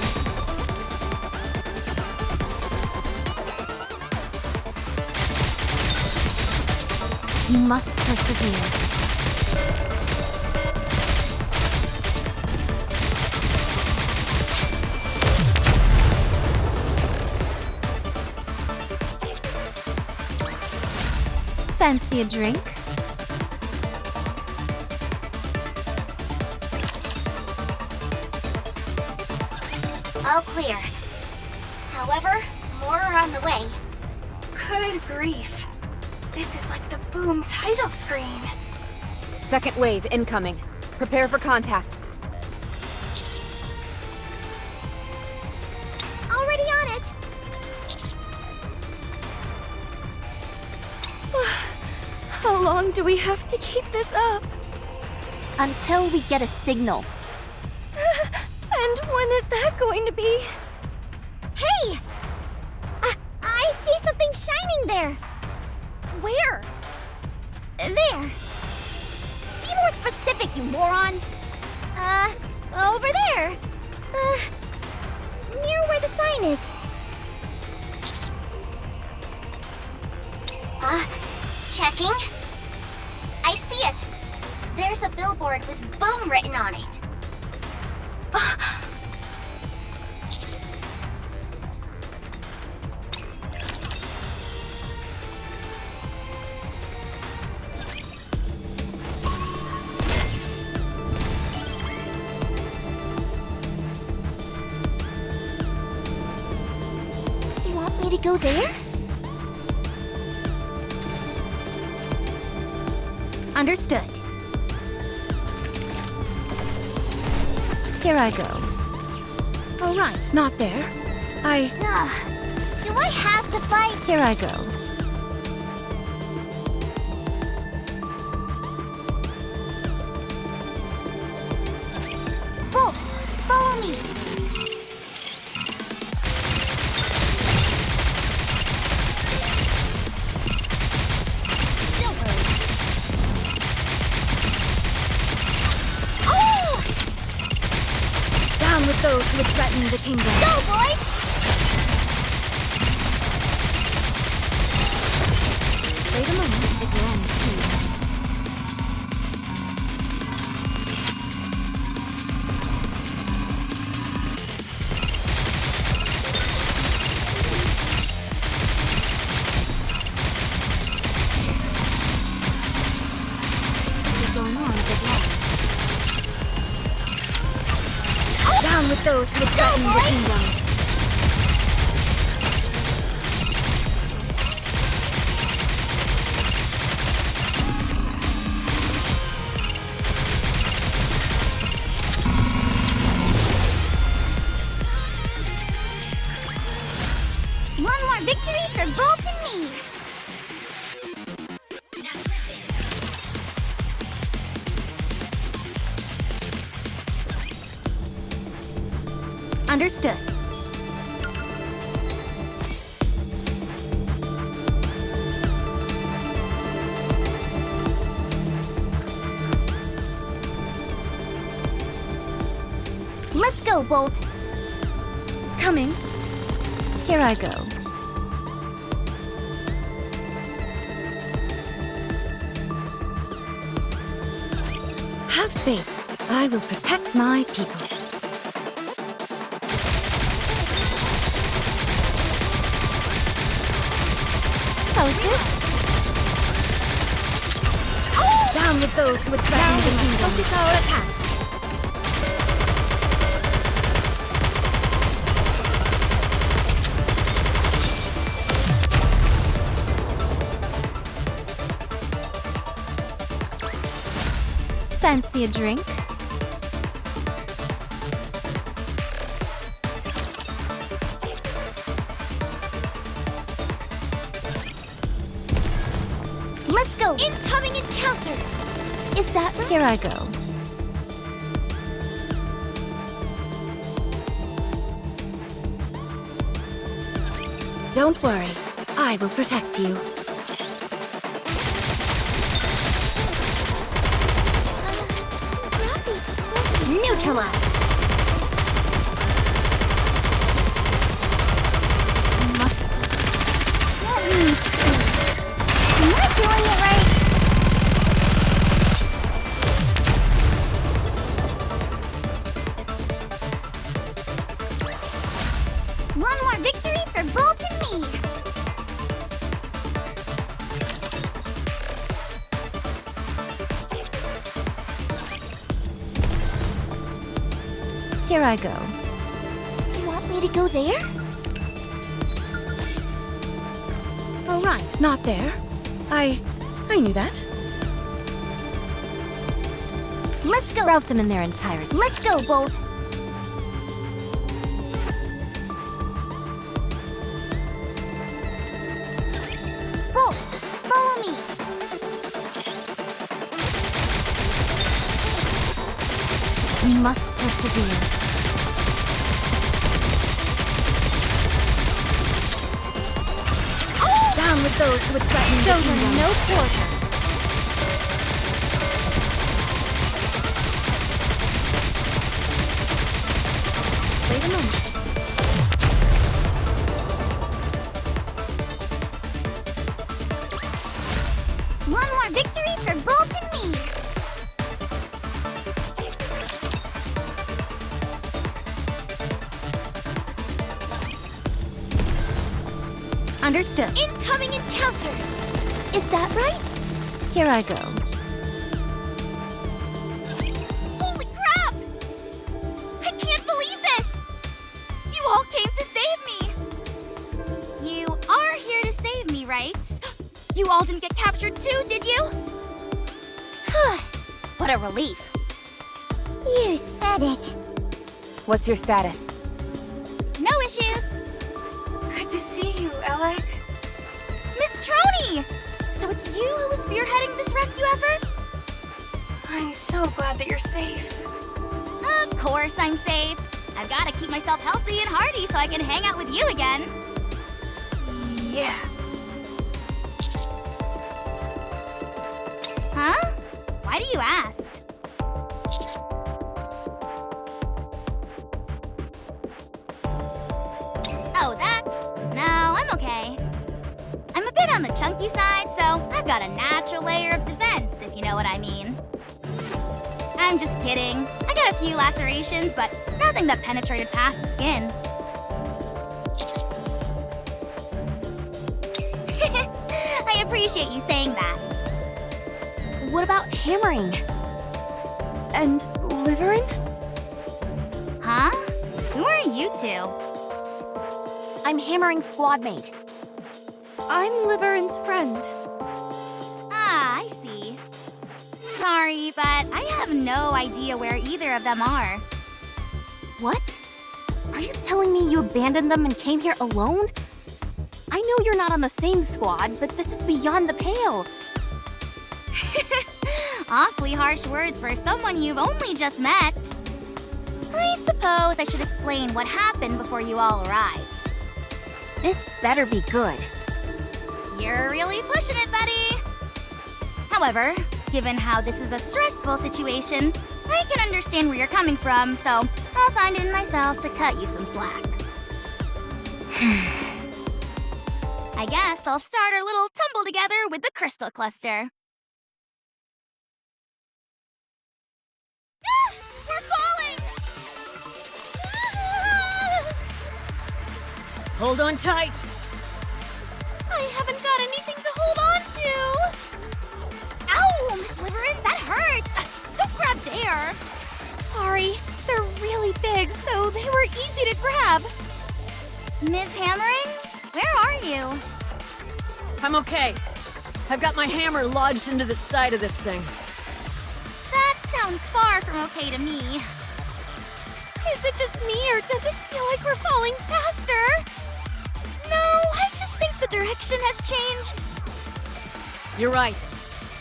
You must persevere. Fancy a drink? All clear. However, more are on the way. Good grief. This is like the Boom title screen. Second wave incoming. Prepare for contact. Already on it. How long do we have to keep this up? Until we get a signal. And when is that going to be? Hey! I see something shining there! Where? There. Be more specific, you moron! Over there. Near where the sign is. Checking. I see it. There's a billboard with Boom written on it. You want me to go there? Understood. Here I go. All right. Not there. Do I have to fight? Here I go. Bolt, follow me. Don't worry. Oh! Down with those who would threaten the kingdom. Go, boys! Wait a moment, the grand scheme. What's going on with the Down with those who would threaten the kingdom. One more victory for Bolt and me! Understood. Let's go, Bolt! Coming. Here I go. Have faith. I will protect my people. How's this? Down with those who would threaten the kingdom. Focus our attacks. Fancy a drink? Let's go! Incoming encounter! Is that right? Here I go. Don't worry. I will protect you. Neutralize! Am I doing it right? One more victory for Bolt and me! Here I go. You want me to go there? All right, not there. I knew that. Let's go! Route them in their entirety. Let's go, Bolt! Bolt, follow me! We must persevere. Down with those who would threaten Show the them kingdom. no quarter. Wait a moment. One more victory for Bolt and me! Understood. Incoming encounter! Is that right? Here I go. Holy crap! I can't believe this! You all came to save me! You are here to save me, right? You all didn't get captured too, did you? What a relief. You said it. What's your status? No issues. Good to see you, Alec. Miss Trony! So it's you who was spearheading this rescue effort? I'm so glad that you're safe. Of course I'm safe. I've got to keep myself healthy and hearty so I can hang out with you again. Yeah. Huh? Why do you ask? Oh, that? No, I'm okay. I'm a bit on the chunky side, so I've got a natural layer of defense, if you know what I mean. I'm just kidding. I got a few lacerations, but nothing that penetrated past the skin. I appreciate you saying that. What about hammering? And Liverin? Huh? Who are you two? I'm hammering squad mate. I'm Liverin's friend. Ah, I see. Sorry, but I have no idea where either of them are. What? Are you telling me you abandoned them and came here alone? I know you're not on the same squad, but this is beyond the pale. Awfully harsh words for someone you've only just met. I suppose I should explain what happened before you all arrived. This better be good. You're really pushing it, buddy. However, given how this is a stressful situation, I can understand where you're coming from, so I'll find it in myself to cut you some slack. I guess I'll start our little tumble together with the crystal cluster. Ah! We're falling! Ah! Hold on tight. I haven't got anything there. Sorry, they're really big, so they were easy to grab. Ms. Hammering, where are you? I'm okay. I've got my hammer lodged into the side of this thing. That sounds far from okay to me. Is it just me, or does it feel like we're falling faster? No, I just think the direction has changed. You're right.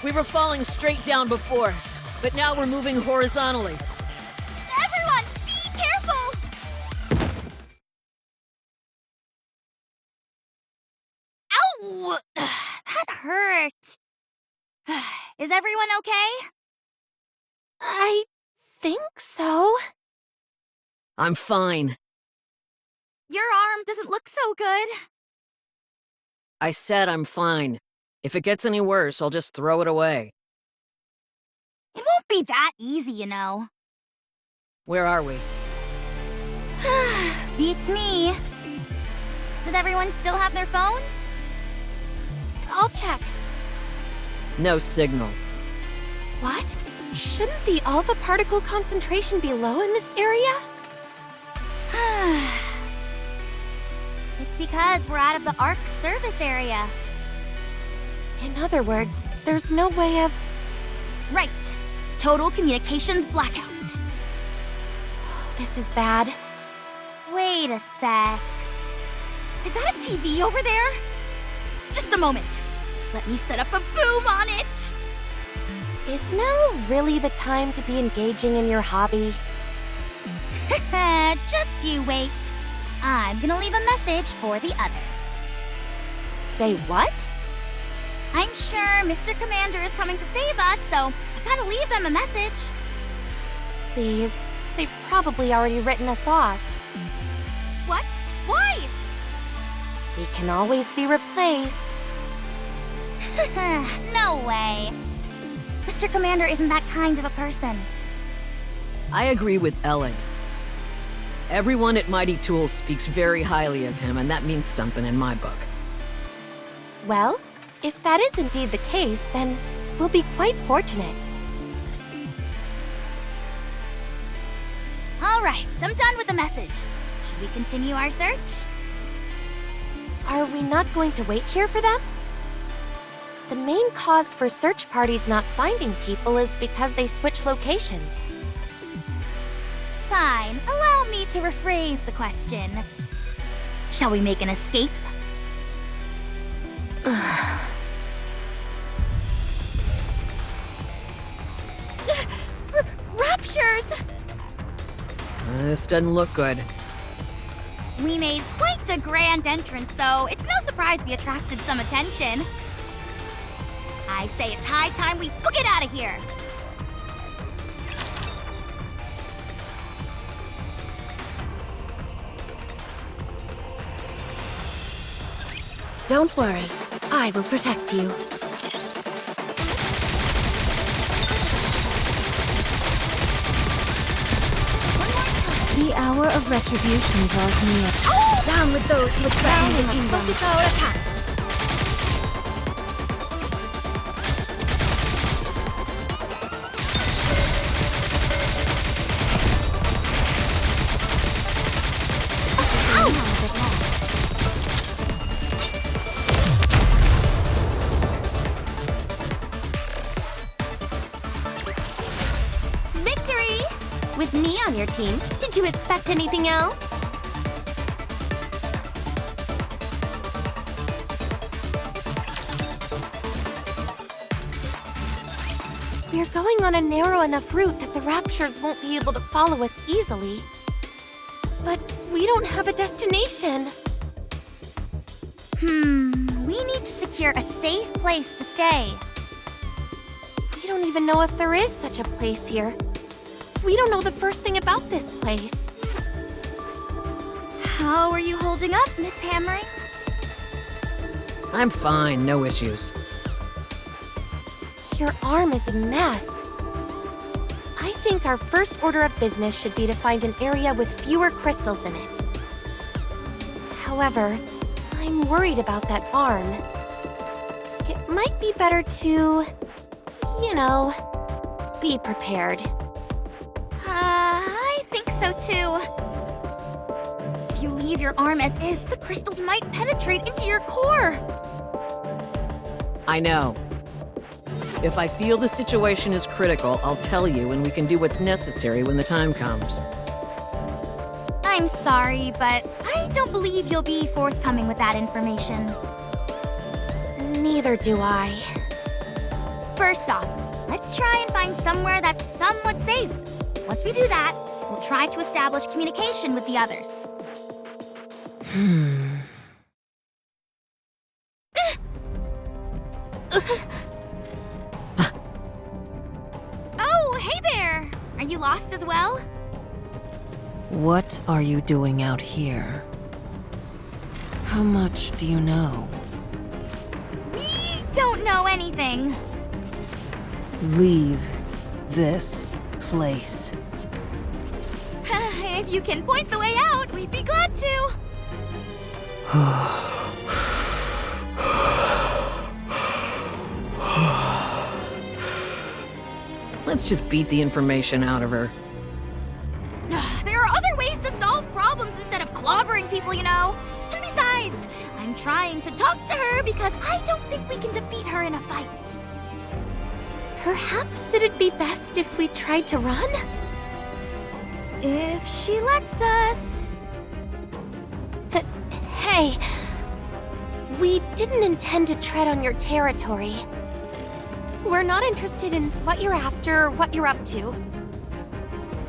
We were falling straight down before, but now we're moving horizontally. Everyone, be careful! Ow! That hurt. Is everyone okay? I think so. I'm fine. Your arm doesn't look so good. I said I'm fine. If it gets any worse, I'll just throw it away. It won't be that easy, you know. Where are we? Beats me. Does everyone still have their phones? I'll check. No signal. What? Shouldn't the alpha particle concentration be low in this area? It's because we're out of the ARC service area. In other words, there's no way of... Right. Total communications blackout. This is bad. Wait a sec. Is that a TV over there? Just a moment. Let me set up a boom on it. Is now really the time to be engaging in your hobby? Just you wait. I'm gonna leave a message for the others. Say what? I'm sure Mr. Commander is coming to save us, so I've gotta leave them a message. Please. They've probably already written us off. What? Why? We can always be replaced. No way. Mr. Commander isn't that kind of a person. I agree with Ellen. Everyone at Mighty Tools speaks very highly of him, and that means something in my book. Well, if that is indeed the case, then we'll be quite fortunate. All right, I'm done with the message. Should we continue our search? Are we not going to wait here for them? The main cause for search parties not finding people is because they switch locations. Fine, allow me to rephrase the question. Shall we make an escape? Raptures! This doesn't look good. We made quite a grand entrance, so it's no surprise we attracted some attention. I say it's high time we book it out of here. Don't worry, I will protect you. The hour of retribution draws near. Oh! Down with those who threaten the kingdom. Focus our attacks. Victory! With me on your team, did you expect anything else? We're going on a narrow enough route that the Raptures won't be able to follow us easily. But we don't have a destination. We need to secure a safe place to stay. We don't even know if there is such a place here. We don't know the first thing about this place. How are you holding up, Miss Hammering? I'm fine, no issues. Your arm is a mess. I think our first order of business should be to find an area with fewer crystals in it. However, I'm worried about that barn. It might be better to, you know, be prepared. so too. If you leave your arm as is, the crystals might penetrate into your core. I know. If I feel the situation is critical, I'll tell you and we can do what's necessary when the time comes. I'm sorry, but I don't believe you'll be forthcoming with that information. Neither do I. First off, let's try and find somewhere that's somewhat safe. Once we do that, we'll try to establish communication with the others. Oh, hey there! Are you lost as well? What are you doing out here? How much do you know? We don't know anything. Leave this place. If you can point the way out, we'd be glad to. Let's just beat the information out of her. There are other ways to solve problems instead of clobbering people, you know. And besides, I'm trying to talk to her because I don't think we can defeat her in a fight. Perhaps it'd be best if we tried to run? If she lets us. Hey, we didn't intend to tread on your territory. We're not interested in what you're after or what you're up to.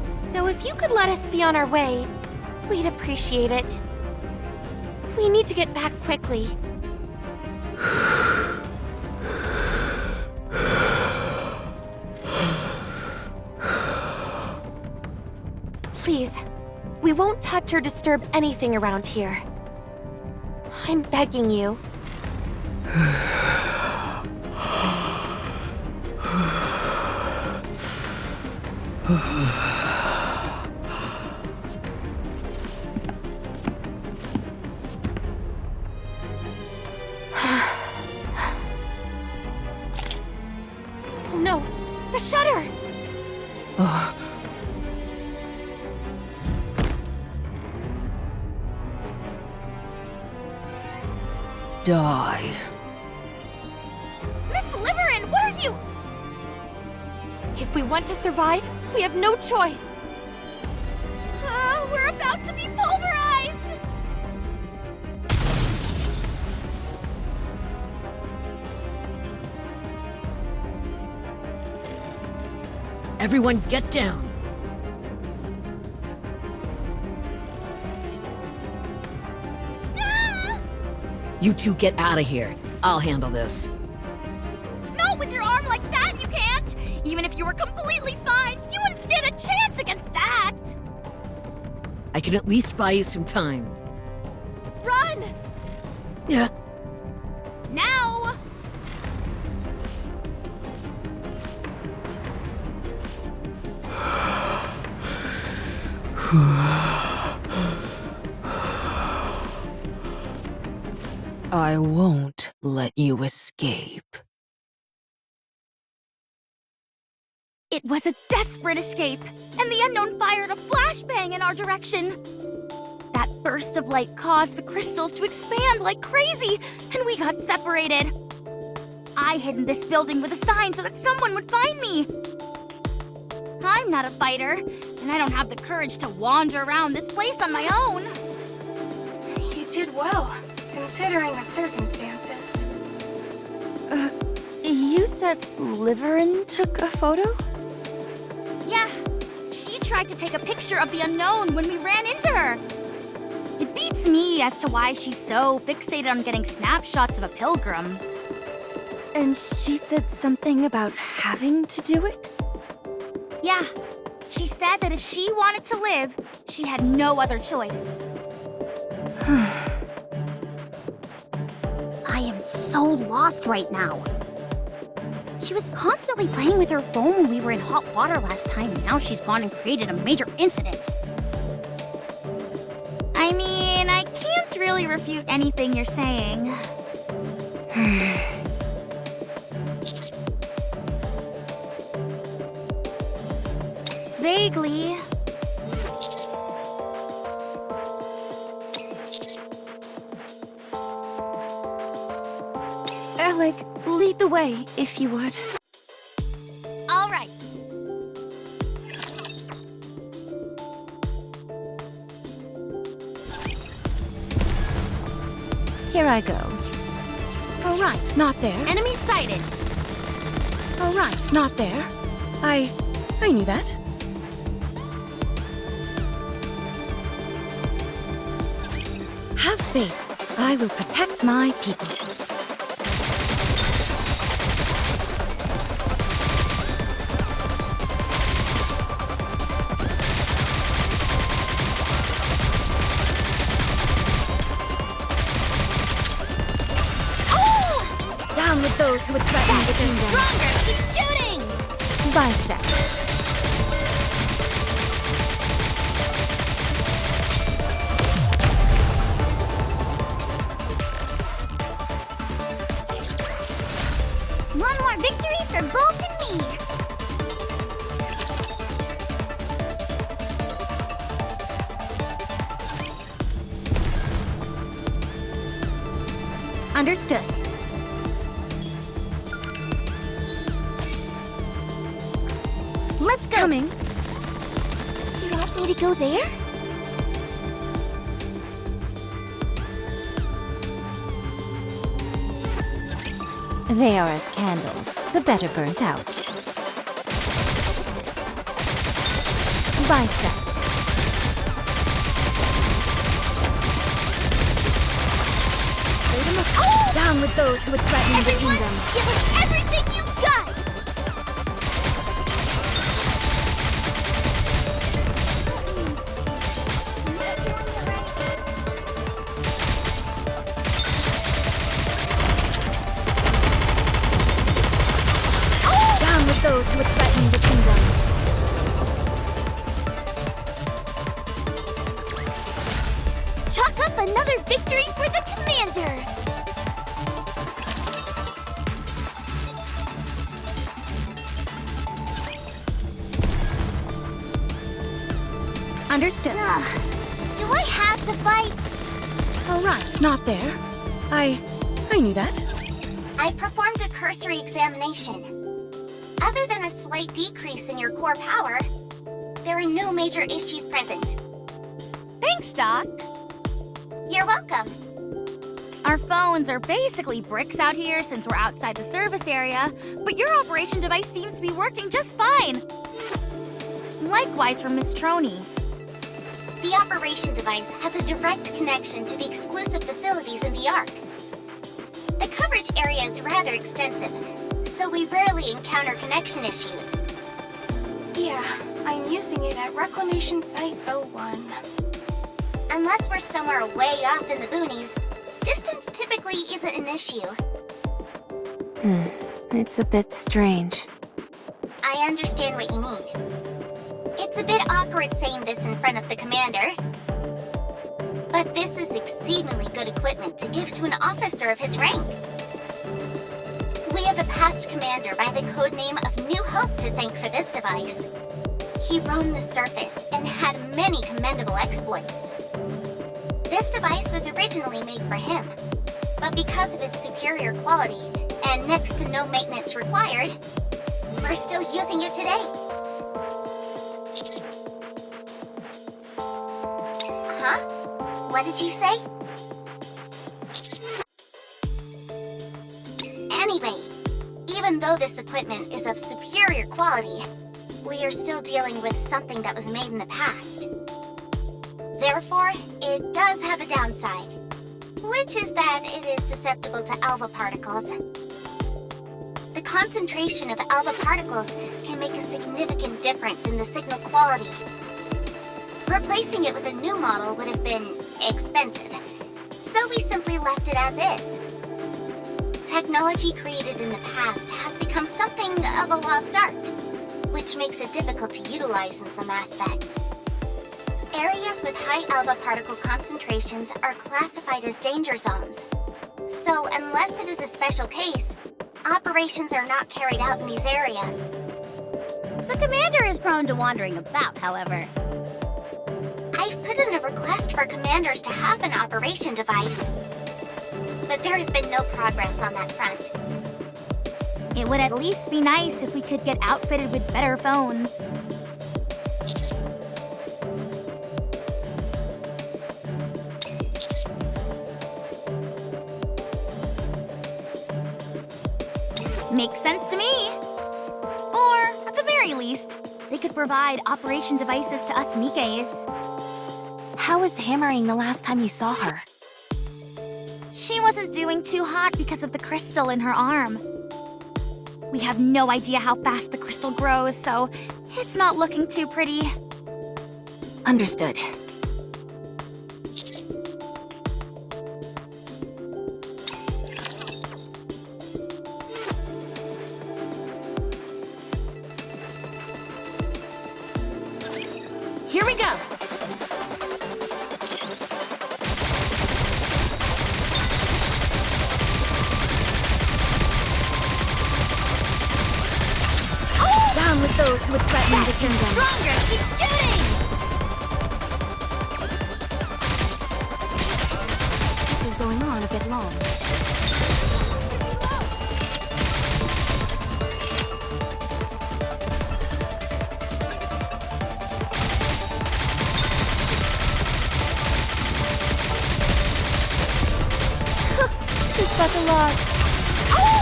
So if you could let us be on our way, we'd appreciate it. We need to get back quickly. Please, we won't touch or disturb anything around here. I'm begging you. Oh no, the shutter! Die. Miss Liverin, what are you? If we want to survive, we have no choice. We're about to be pulverized! Everyone get down. You two get out of here. I'll handle this. Not with your arm like that, you can't! Even if you were completely fine, you wouldn't stand a chance against that! I can at least buy you some time. Run! Yeah. Now! I won't let you escape. It was a desperate escape, and the unknown fired a flashbang in our direction. That burst of light caused the crystals to expand like crazy, and we got separated. I hid in this building with a sign so that someone would find me. I'm not a fighter, and I don't have the courage to wander around this place on my own. You did well, considering the circumstances. You said Liverin took a photo? Yeah, she tried to take a picture of the unknown when we ran into her. It beats me as to why she's so fixated on getting snapshots of a pilgrim. And she said something about having to do it? Yeah, she said that if she wanted to live, she had no other choice. I am so lost right now. She was constantly playing with her phone when we were in hot water last time, and now she's gone and created a major incident. I mean, I can't really refute anything you're saying. Vaguely. the way, if you would. All right. Here I go. All right, not there. Enemy sighted. All right, not there. I knew that. Have faith. I will protect my people. Down with those who would threaten the kingdom. Stronger! Keep shooting! Bisect. One more victory for Bolt and me! Understood. Let's go! Coming. You want me to go there? They are as candles, the better burnt out. Bisect. Down with those who would threaten the Everyone, kingdom. give us everything you've got! Down with those who would threaten the kingdom. Chalk up another victory for the commander! Understood. Do I have to fight? All right, not there. I knew that. I've performed a cursory examination. Other than a slight decrease in your core power, there are no major issues present. Thanks, Doc. You're welcome. Our phones are basically bricks out here since we're outside the service area, but your operation device seems to be working just fine. Likewise for Miss Troney. The operation device has a direct connection to the exclusive facilities in the Ark. The coverage area is rather extensive, so we rarely encounter connection issues. Yeah, I'm using it at Reclamation Site 01. Unless we're somewhere way off in the boonies, distance typically isn't an issue. It's a bit strange. I understand what you mean. It's a bit awkward saying this in front of the commander. But this is exceedingly good equipment to give to an officer of his rank. We have a past commander by the codename of New Hope to thank for this device. He roamed the surface and had many commendable exploits. This device was originally made for him, but because of its superior quality and next to no maintenance required, we're still using it today. Huh? What did you say? Anyway, even though this equipment is of superior quality, we are still dealing with something that was made in the past. Therefore, it does have a downside, which is that it is susceptible to alpha particles. The concentration of alpha particles can make a significant difference in the signal quality. Replacing it with a new model would have been expensive, so we simply left it as is. Technology created in the past has become something of a lost art, which makes it difficult to utilize in some aspects. Areas with high alpha particle concentrations are classified as danger zones. So unless it is a special case, operations are not carried out in these areas. The commander is prone to wandering about, however. I've put in a request for commanders to have an operation device, but there has been no progress on that front. It would at least be nice if we could get outfitted with better phones. Makes sense to me. Or, at the very least, they could provide operation devices to us Nikkes. How was Hammering the last time you saw her? She wasn't doing too hot because of the crystal in her arm. We have no idea how fast the crystal grows, so it's not looking too pretty. Understood. Here we go! Down with those who would threaten the kingdom. Stronger! Keep shooting! This is going on a bit long. But a lot.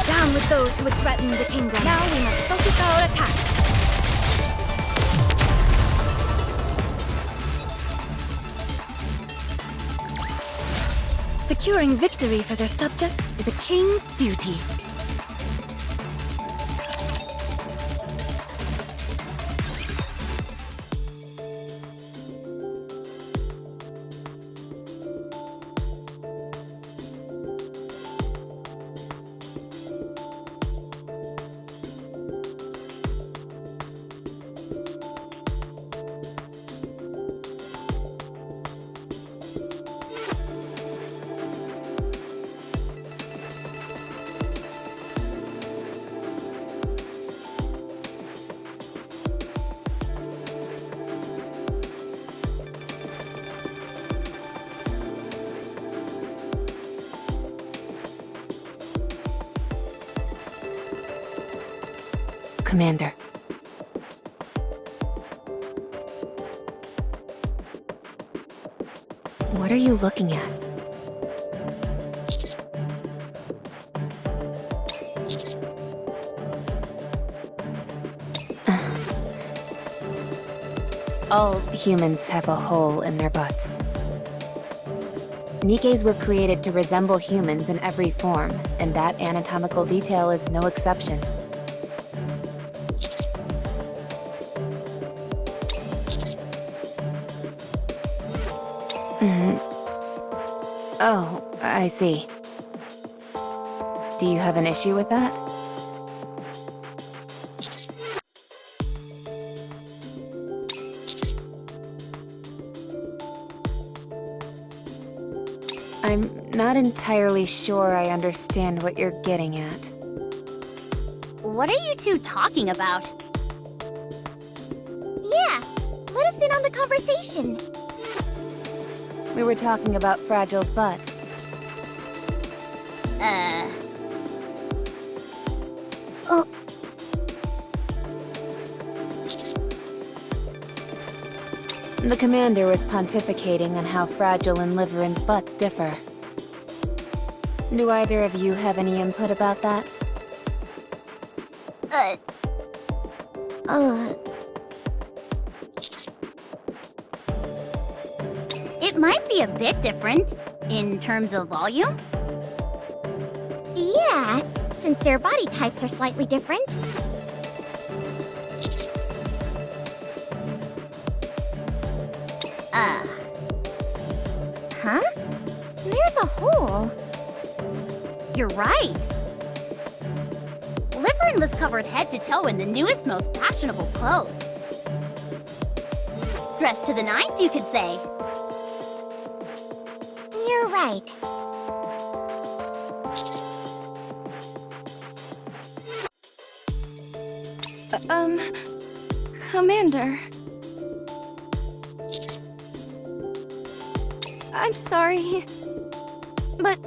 Down with those who would threaten the kingdom. Now we must focus our attacks. Securing victory for their subjects is a king's duty. Commander. What are you looking at? All humans have a hole in their butts. Nikkes were created to resemble humans in every form, and that anatomical detail is no exception. Oh, I see. Do you have an issue with that? I'm not entirely sure I understand what you're getting at. What are you two talking about? Yeah, let us in on the conversation. We were talking about Fragile's butt. Oh. The commander was pontificating on how Fragile and Liverin's butts differ. Do either of you have any input about that? It might be a bit different, in terms of volume. Yeah, since their body types are slightly different. Huh? There's a hole. You're right. Liverin was covered head to toe in the newest, most fashionable clothes. Dressed to the nines, you could say. You're right. Commander. I'm sorry, but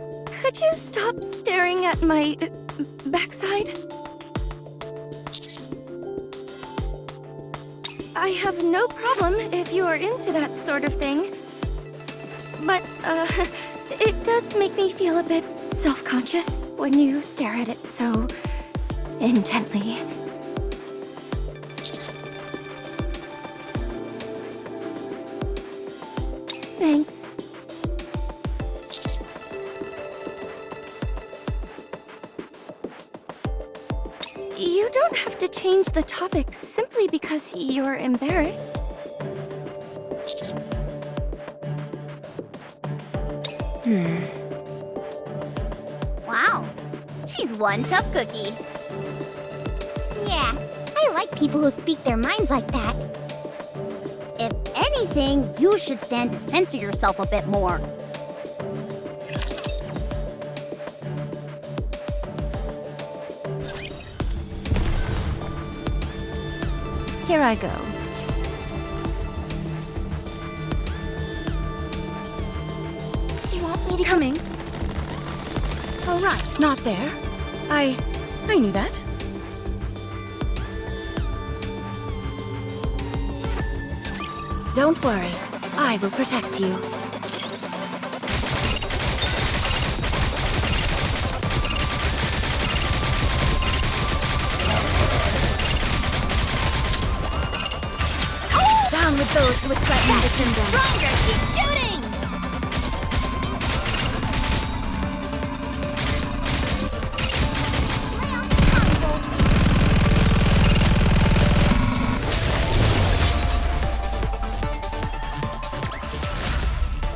could you stop staring at my backside? I have no problem if you are into that sort of thing. But, it does make me feel a bit self-conscious when you stare at it so intently. Thanks. You don't have to change the topic simply because you're embarrassed. Wow, she's one tough cookie. Yeah, I like people who speak their minds like that. If anything, you should stand to censor yourself a bit more. Here I go. You want me to Coming. All right. Not there. I knew that. Don't worry. I will protect you. Down with those who would threaten the kingdom. Stronger, keep shooting!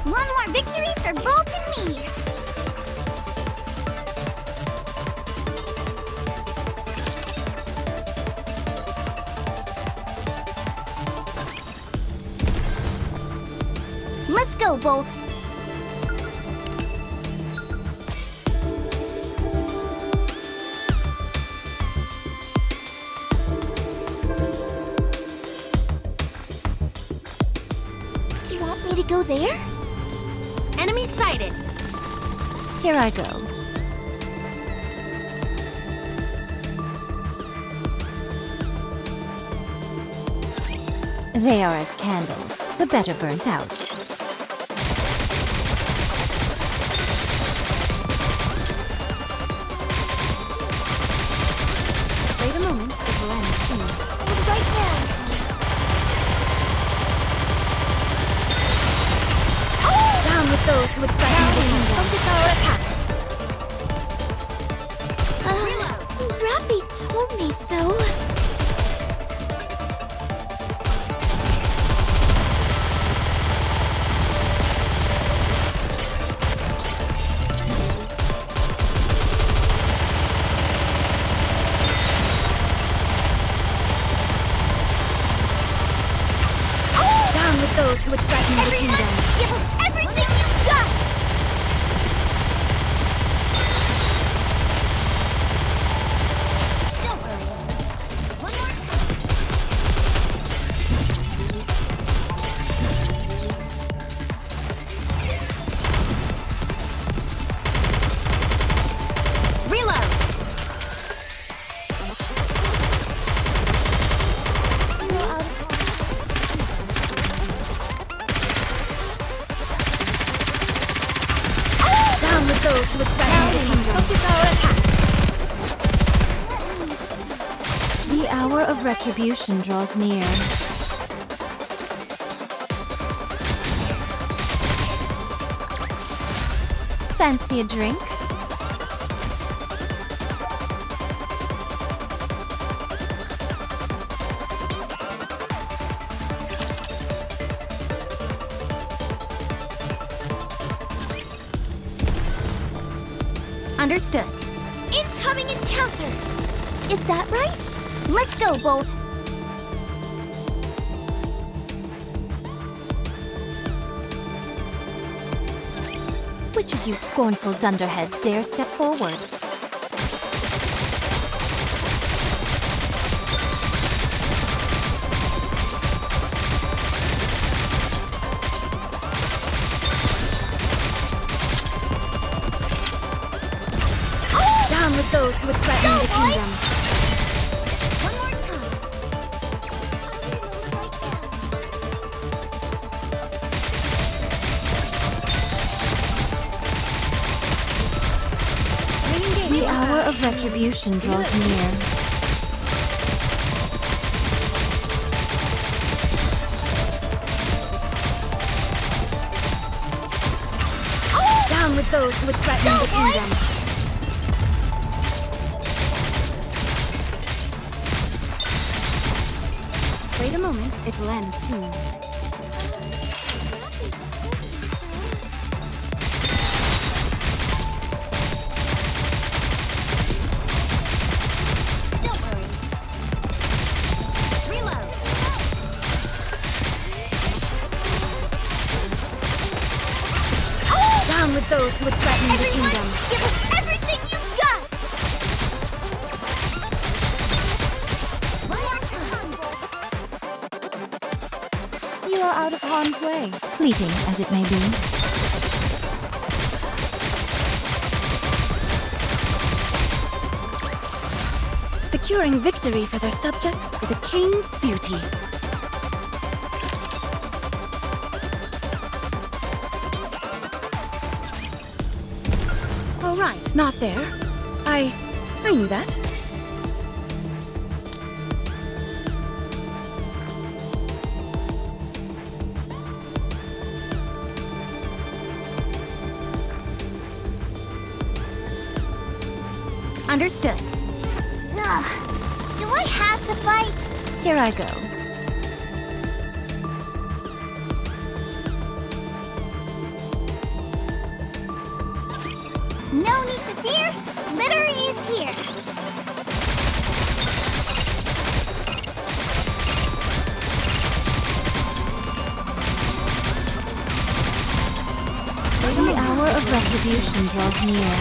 One more victory for Bolt and me! Let's go, Bolt! You want me to go there? Enemy sighted! Here I go. They are as candles, the better burnt out. Wait a moment. It will end soon. It's right there! Down with those who would threaten the kingdom. Focus our attacks. Rappy told me so. Down with those who would threaten the kingdom. Give him everything you've got! Don't worry. One more time. Reload! Down with those who would threaten the kingdom. Focus our attacks. The hour of retribution draws near. Fancy a drink? Understood. Incoming encounter! Is that right? Let's go, Bolt! Which of you scornful dunderheads dare step forward? Down with those who would threaten the kingdom. One more time. I'll reload right The hour of retribution draws near. Down with those who would threaten the kingdom. Wait a moment, it will end soon. Don't worry. Reload. Down with those who would threaten the Everyone, kingdom. give us everything you've got! You are out of harm's way. Fleeting as it may be. Securing victory for their subjects is a king's duty. All right, not there. I knew that. Understood. Ugh. Do I have to fight? Here I go. No need to fear. Litter is here. The hour of retribution draws near.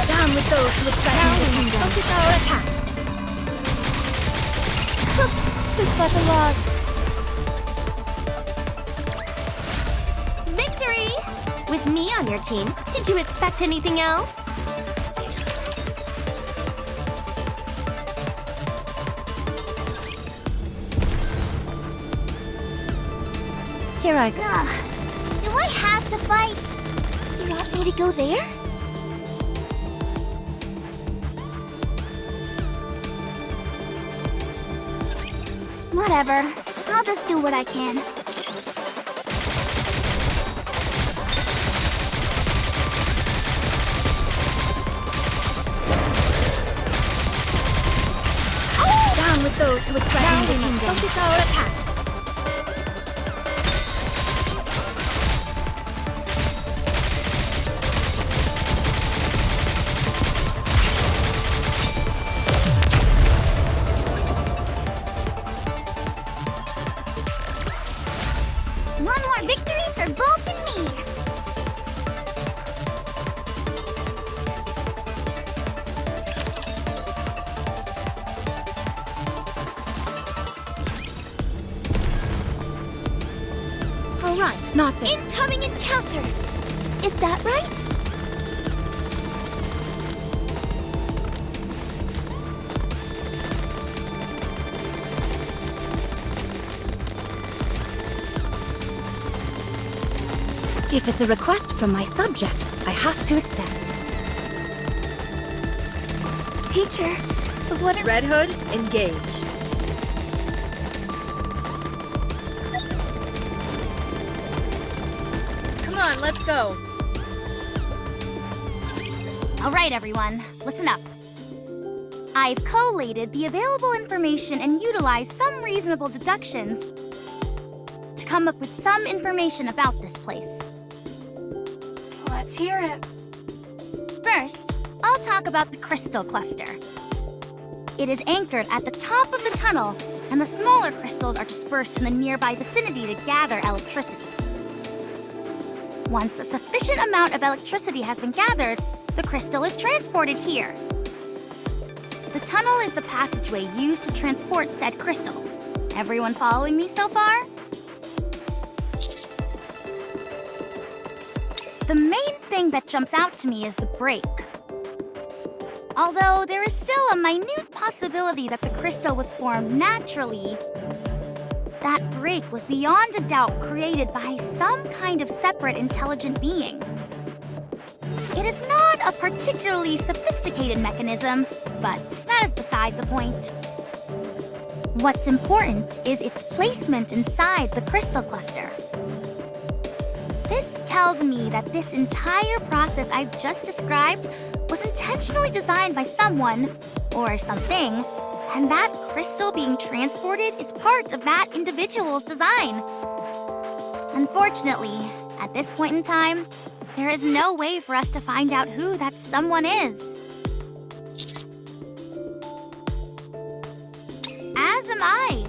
Down with those who would threaten the kingdom. Focus our attacks. Tis but a log. Victory! With me on your team, did you expect anything else? Here I go. Do I have to fight? You want me to go there? Whatever. I'll just do what I can. Down with those who would threaten the kingdom. Focus our attacks. One more victory for Bolt and me! All right, not there. Incoming encounter! Is that right? If it's a request from my subject, I have to accept. Teacher, what are... Red Hood, engage. Come on, let's go. All right, everyone, listen up. I've collated the available information and utilized some reasonable deductions to come up with some information about this place. Let's hear it. First, I'll talk about the crystal cluster. It is anchored at the top of the tunnel, and the smaller crystals are dispersed in the nearby vicinity to gather electricity. Once a sufficient amount of electricity has been gathered, the crystal is transported here. The tunnel is the passageway used to transport said crystal. Everyone following me so far? The main thing that jumps out to me is the break. Although there is still a minute possibility that the crystal was formed naturally, that break was beyond a doubt created by some kind of separate intelligent being. It is not a particularly sophisticated mechanism, but that is beside the point. What's important is its placement inside the crystal cluster. This tells me that this entire process I've just described was intentionally designed by someone, or something, and that crystal being transported is part of that individual's design. Unfortunately, at this point in time, there is no way for us to find out who that someone is. As am I.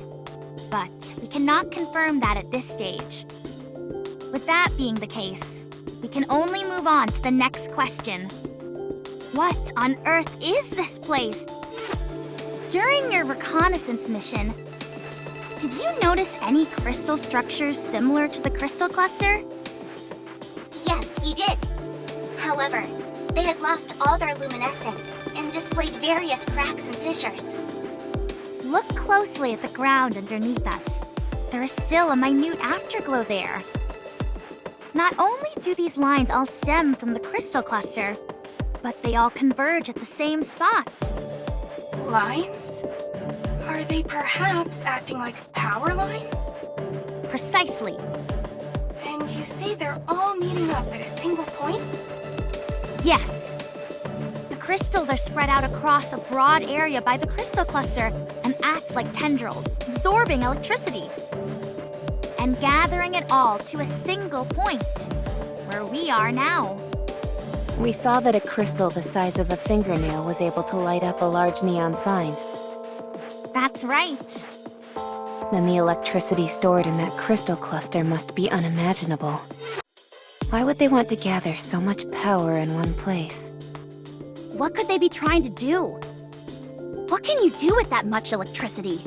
But we cannot confirm that at this stage. With that being the case, we can only move on to the next question. What on earth is this place? During your reconnaissance mission, did you notice any crystal structures similar to the crystal cluster? Yes, we did. However, they had lost all their luminescence and displayed various cracks and fissures. Look closely at the ground underneath us. There is still a minute afterglow there. Not only do these lines all stem from the crystal cluster, but they all converge at the same spot. Lines? Are they perhaps acting like power lines? Precisely. And you say they're all meeting up at a single point? Yes. The crystals are spread out across a broad area by the crystal cluster and act like tendrils, absorbing electricity. And gathering it all to a single point, where we are now. We saw that a crystal the size of a fingernail was able to light up a large neon sign. That's right. Then the electricity stored in that crystal cluster must be unimaginable. Why would they want to gather so much power in one place? What could they be trying to do? What can you do with that much electricity?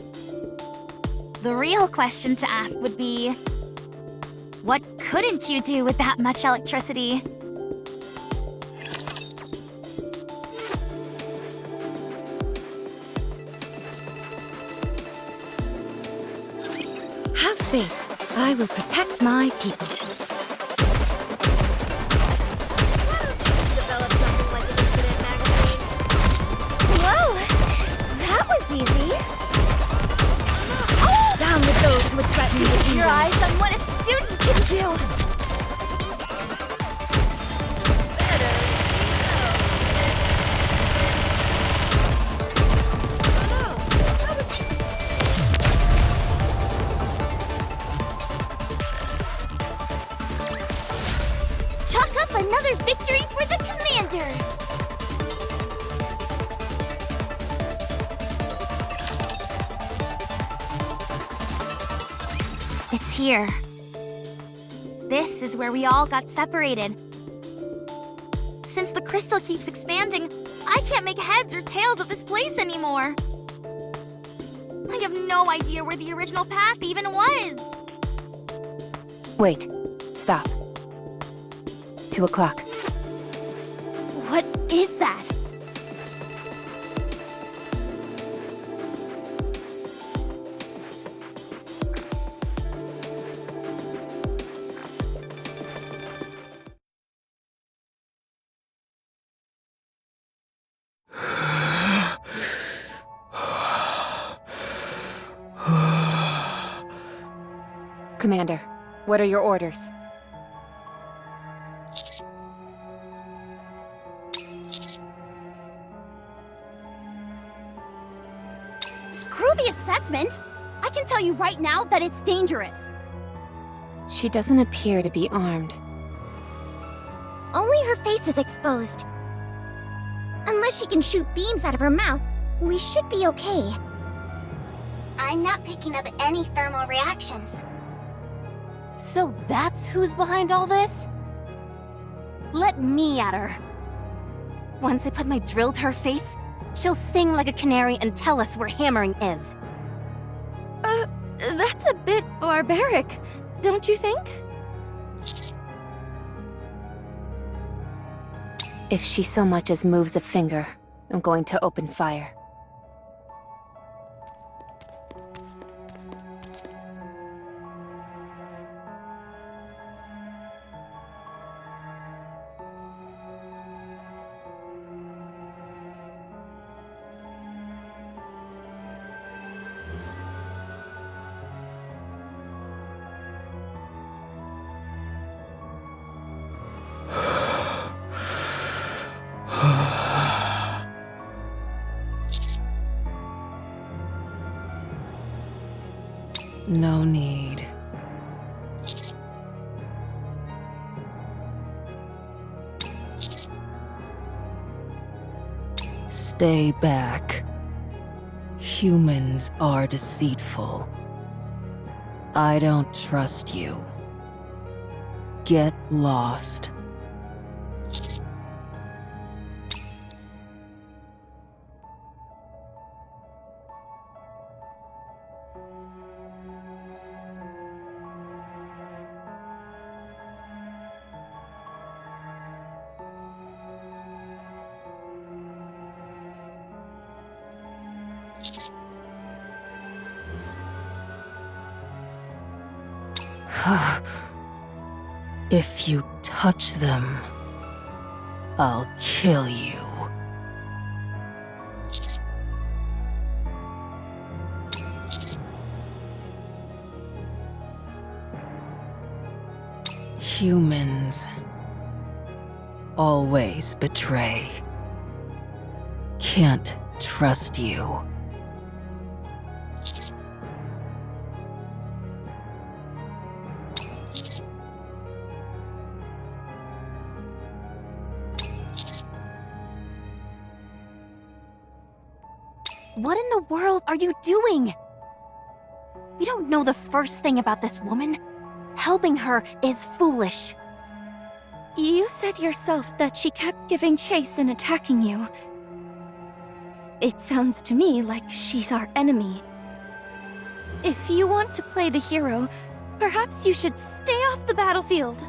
The real question to ask would be, what couldn't you do with that much electricity? Have faith. I will protect my people. Develop something like an incident magazine. Whoa! That was easy. Down with those who would threaten you with your eyes on what a student can do! Chalk up another victory for the commander! It's here. This is where we all got separated. Since the crystal keeps expanding, I can't make heads or tails of this place anymore. I have no idea where the original path even was. Wait. Stop. 2 o'clock. What is that? Commander, what are your orders? Screw the assessment! I can tell you right now that it's dangerous. She doesn't appear to be armed. Only her face is exposed. Unless she can shoot beams out of her mouth, we should be okay. I'm not picking up any thermal reactions. So that's who's behind all this? Let me at her. Once I put my drill to her face, she'll sing like a canary and tell us where hammering is. That's a bit barbaric, don't you think? If she so much as moves a finger, I'm going to open fire. No need. Stay back. Humans are deceitful. I don't trust you. Get lost. If you touch them, I'll kill you. Humans always betray. Can't trust you. What in the world are you doing? We don't know the first thing about this woman. Helping her is foolish. You said yourself that she kept giving chase and attacking you. It sounds to me like she's our enemy. If you want to play the hero, perhaps you should stay off the battlefield.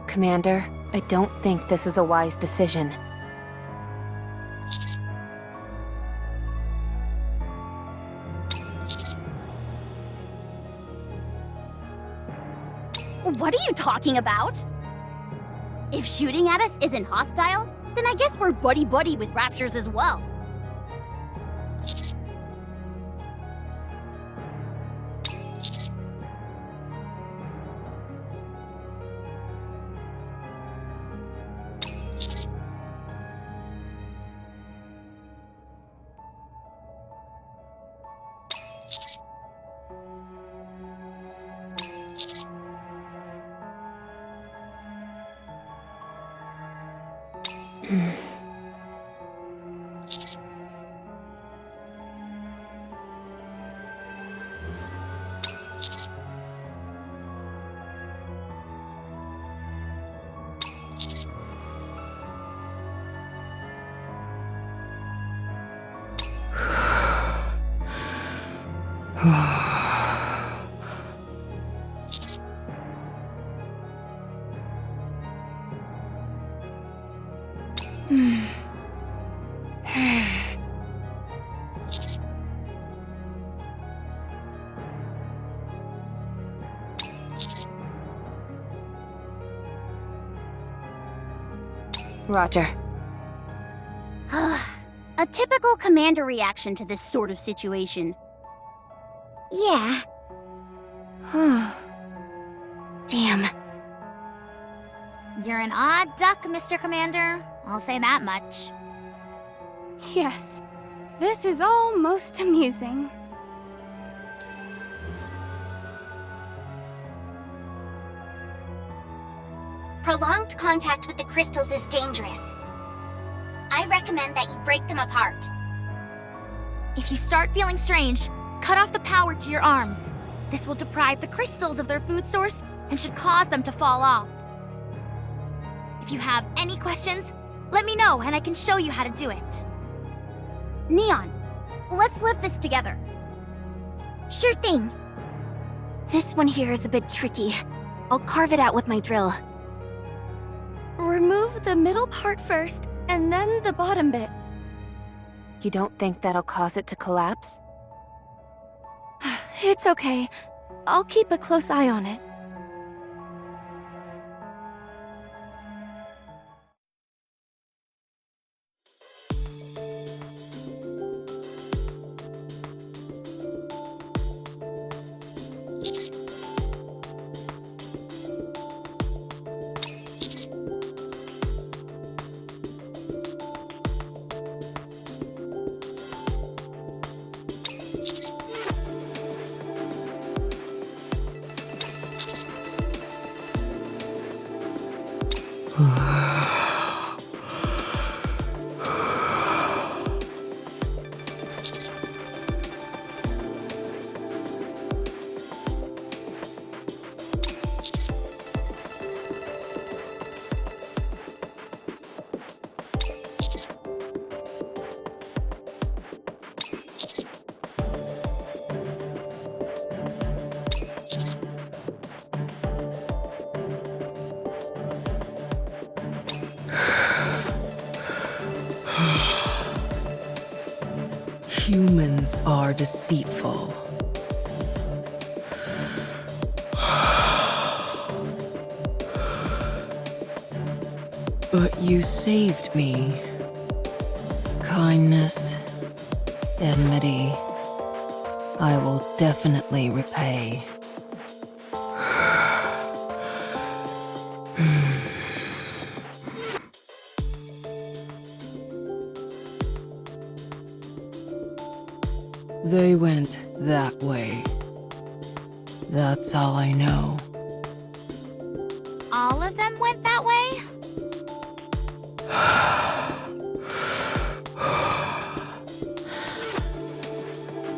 Commander, I don't think this is a wise decision. What are you talking about? If shooting at us isn't hostile, then I guess we're buddy-buddy with raptures as well. Roger. A typical commander reaction to this sort of situation. Yeah. Damn. You're an odd duck, Mr. Commander. I'll say that much. Yes, this is all most amusing. Prolonged contact with the crystals is dangerous. I recommend that you break them apart. If you start feeling strange, cut off the power to your arms. This will deprive the crystals of their food source and should cause them to fall off. If you have any questions, let me know and I can show you how to do it. Neon, let's live this together. Sure thing. This one here is a bit tricky. I'll carve it out with my drill. Remove the middle part first, and then the bottom bit. You don't think that'll cause it to collapse? It's okay. I'll keep a close eye on it. Humans are deceitful. But you saved me. Kindness, enmity, I will definitely repay. They went that way. That's all I know. All of them went that way?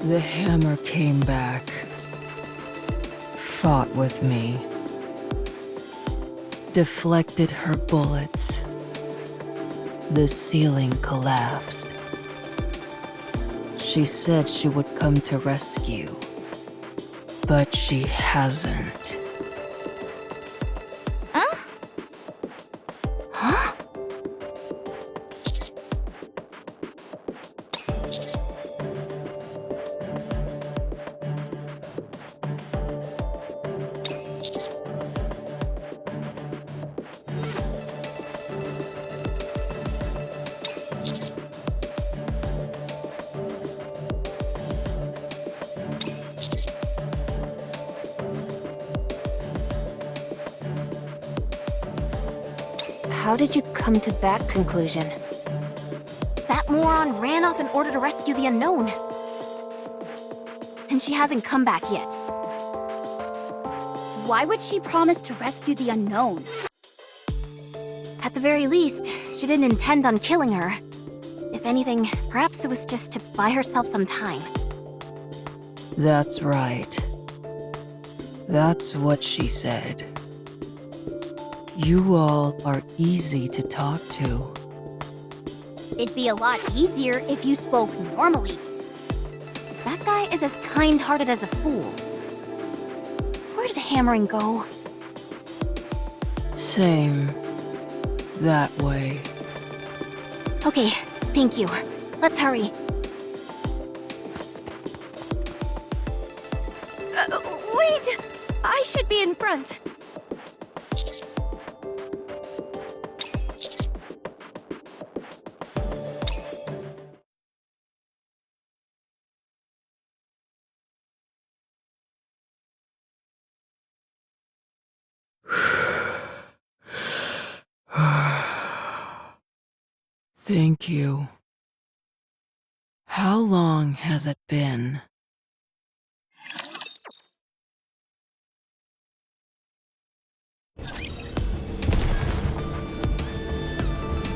The hammer came back, fought with me, deflected her bullets. The ceiling collapsed. She said she would come to rescue, but she hasn't. How did you come to that conclusion? That moron ran off in order to rescue the unknown. And she hasn't come back yet. Why would she promise to rescue the unknown? At the very least, she didn't intend on killing her. If anything, perhaps it was just to buy herself some time. That's right. That's what she said. You all are easy to talk to. It'd be a lot easier if you spoke normally. That guy is as kind-hearted as a fool. Where did Hammering go? Same. That way. Okay, thank you. Let's hurry. Wait! I should be in front. Thank you. How long has it been?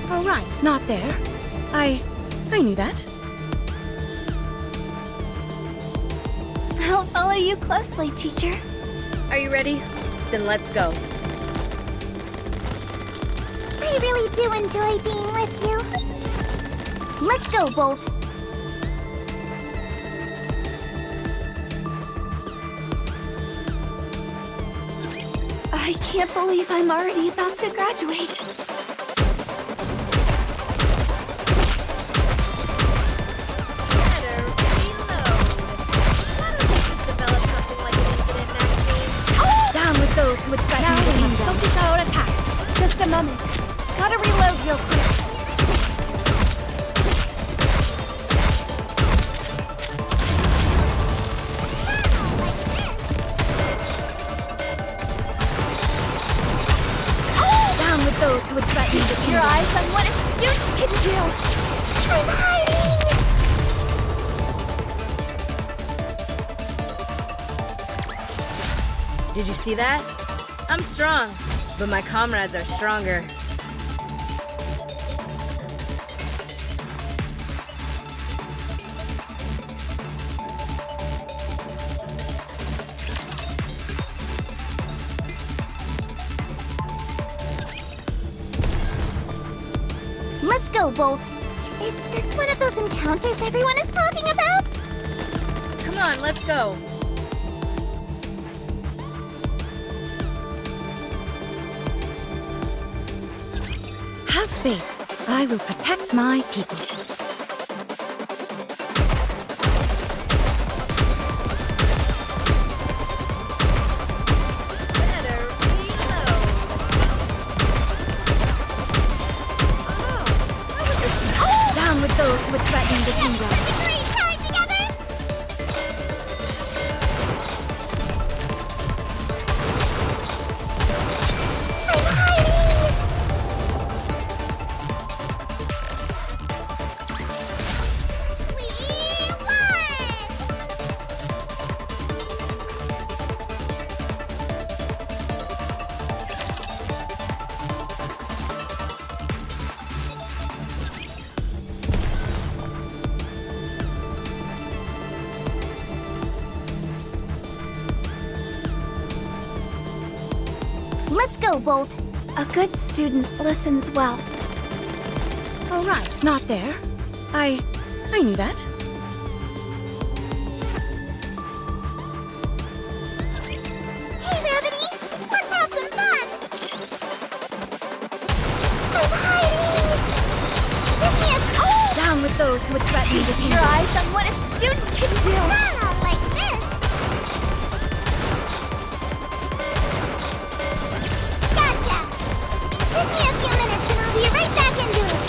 All right, not there. I knew that. I'll follow you closely, teacher. Are you ready? Then let's go. I really do enjoy being with you. Let's go, Bolt. I can't believe I'm already about to graduate. Better reload. Why don't we just develop something like an infinite magazine? Down with those who would threaten the kingdom. Focus our attacks. Just a moment. Gotta reload real quick. Down with those who would threaten the kingdom. Your eyes on what a student can do. I'm hiding! Did you see that? I'm strong, but my comrades are stronger. go, Bolt. Is this one of those encounters everyone is talking about? Come on, let's go. Have faith. I will protect my people. Better reload. Down with those who would threaten the kingdom. Great time together! I'm hiding! We won! Let's go, Bolt. A good student listens well. All right, not there. I knew that. Hey, Rabbity! Let's have some fun! I'm hiding! Give me a call! Down with those who would threaten the Your kingdom. eyes on what a student can do! Not like this! Gotcha! Give me a few minutes and I'll be right back into it!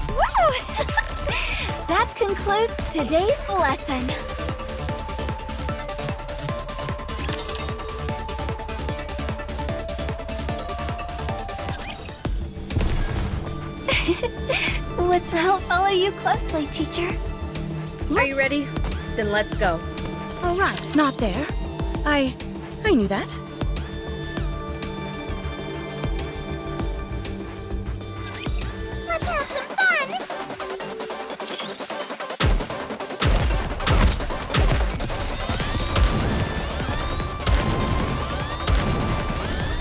Woo! That concludes today's lesson. I'll follow you closely, teacher. Are you ready? Then let's go. All right, not there. I knew that. Let's have some fun!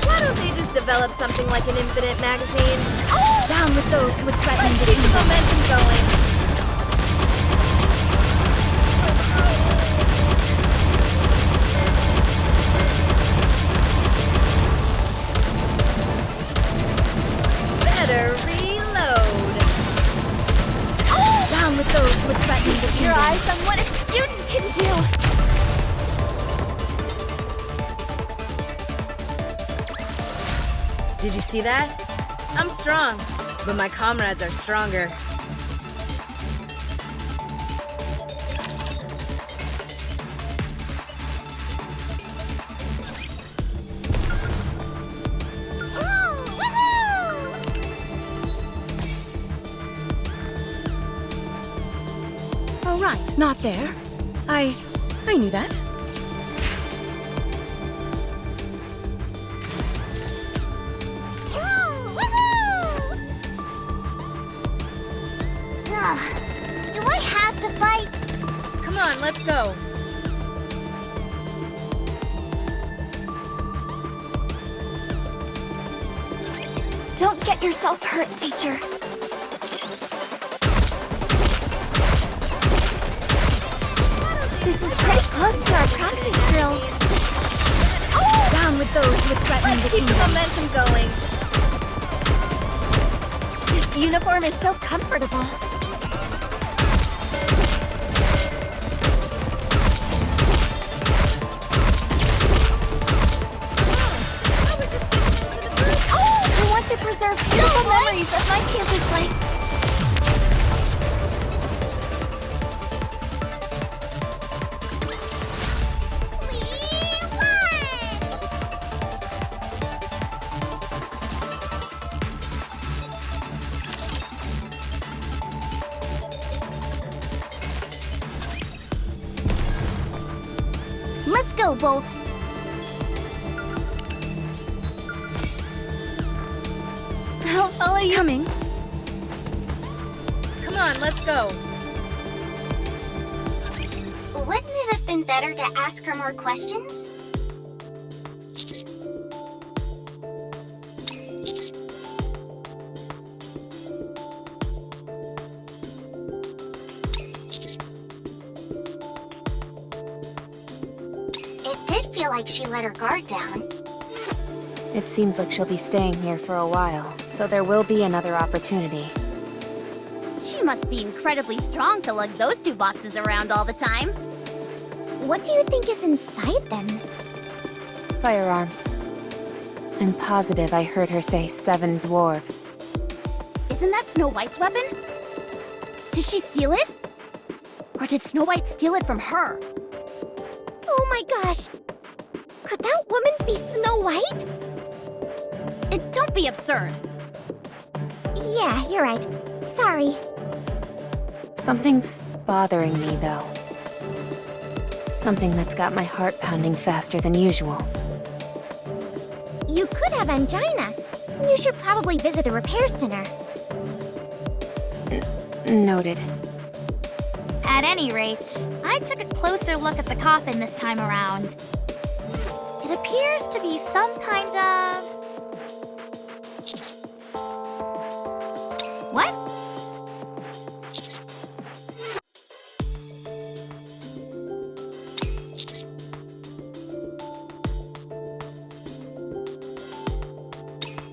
Why don't they just develop something like an infinite magazine? Down with those who would threaten the Keep the kingdom. momentum going. Better reload. Down with those who would threaten the kingdom. Your eyes on what a student can do! Did you see that? I'm strong, but my comrades are stronger. All right, not there. I knew that. Do I have to fight? Come on, let's go. Don't get yourself hurt, teacher. This is pretty close to our practice drills. Down with those who would threaten the Let's keep the kingdom. momentum going. This uniform is so comfortable. I want to preserve beautiful memories of my campus life. Let's go, Bolt. I'll follow you. Coming. Come on, let's go. Wouldn't it have been better to ask her more questions? It did feel like she let her guard down. It seems like she'll be staying here for a while, so there will be another opportunity. She must be incredibly strong to lug those two boxes around all the time. What do you think is inside them? Firearms. I'm positive I heard her say 7 dwarves. Isn't that Snow White's weapon? Did she steal it? Or did Snow White steal it from her? Oh my gosh! Could that woman be Snow White? Don't be absurd. Yeah, you're right. Sorry. Something's bothering me, though. Something that's got my heart pounding faster than usual. You could have angina. You should probably visit the repair center. Noted. At any rate, I took a closer look at the coffin this time around. It appears to be some kind of... What?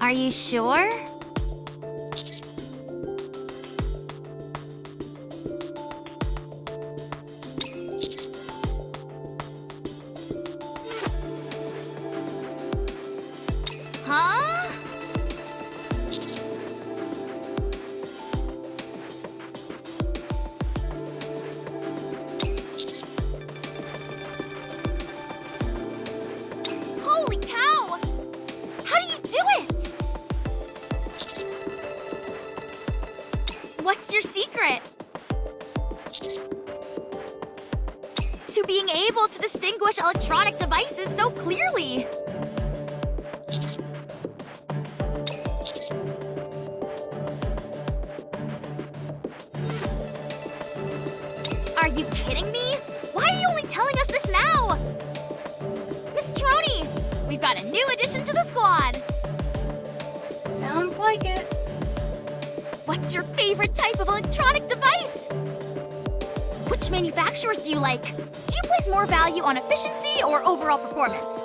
Are you sure? Huh? Holy cow! How do you do it? What's your secret? To being able to distinguish electronic devices so clearly. Are you kidding me? Why are you only telling us this now? Miss Troni, we've got a new addition to the squad. Sounds like it. What's your favorite type of electronic device? Which manufacturers do you like? Do you place more value on efficiency or overall performance?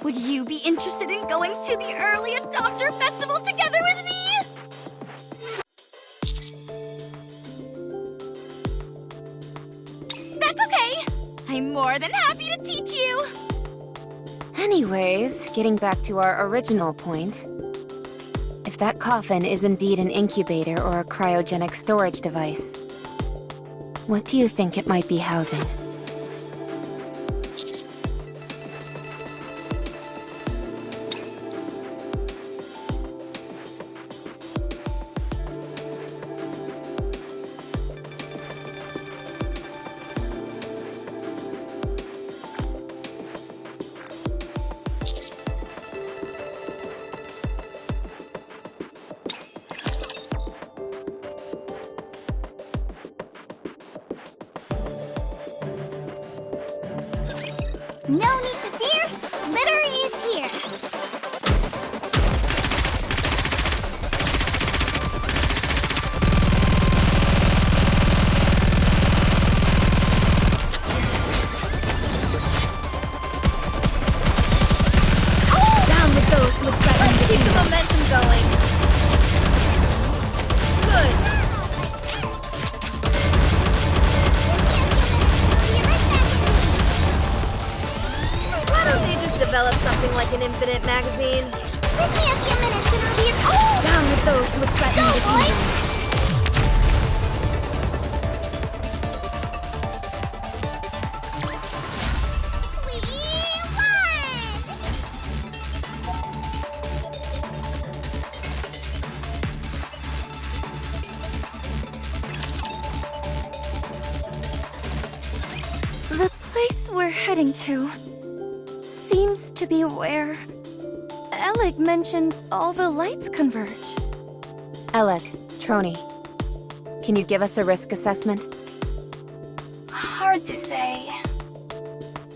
Would you be interested in going to the Early Adopter Festival together with me? That's okay. I'm more than happy to teach you. Anyways, getting back to our original point. If that coffin is indeed an incubator or a cryogenic storage device, what do you think it might be housing? No need to fear, litter is here. Down with those who would threaten to keep the momentum going. Good. Why don't they just develop something like an infinite magazine? Give me a few minutes and I'll be at Down with those who would threaten Go, to boys! The place we're heading to seems to be where Alec mentioned all the lights converge. Alec, Troni, can you give us a risk assessment? Hard hard to say.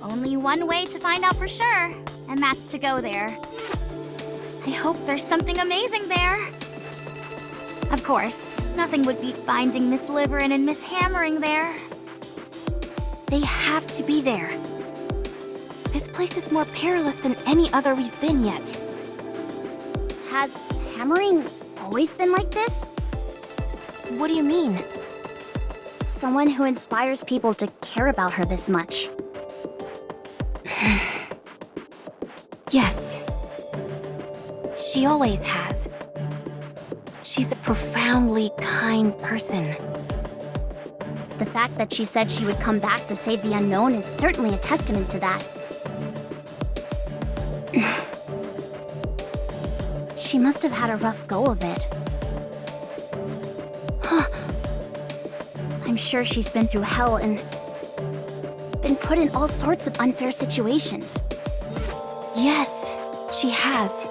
Only one way to find out for sure, and that's to go there. I hope there's something amazing there. Of course, nothing would beat finding Miss Liverin and Miss Hammering there. They have to be there. This place is more perilous than any other we've been yet. Has Hammering always been like this? What do you mean? Someone who inspires people to care about her this much. Yes. She always has. She's a profoundly kind person. The fact that she said she would come back to save the unknown is certainly a testament to that. She must have had a rough go of it. Huh. I'm sure she's been through hell and been put in all sorts of unfair situations. Yes, she has.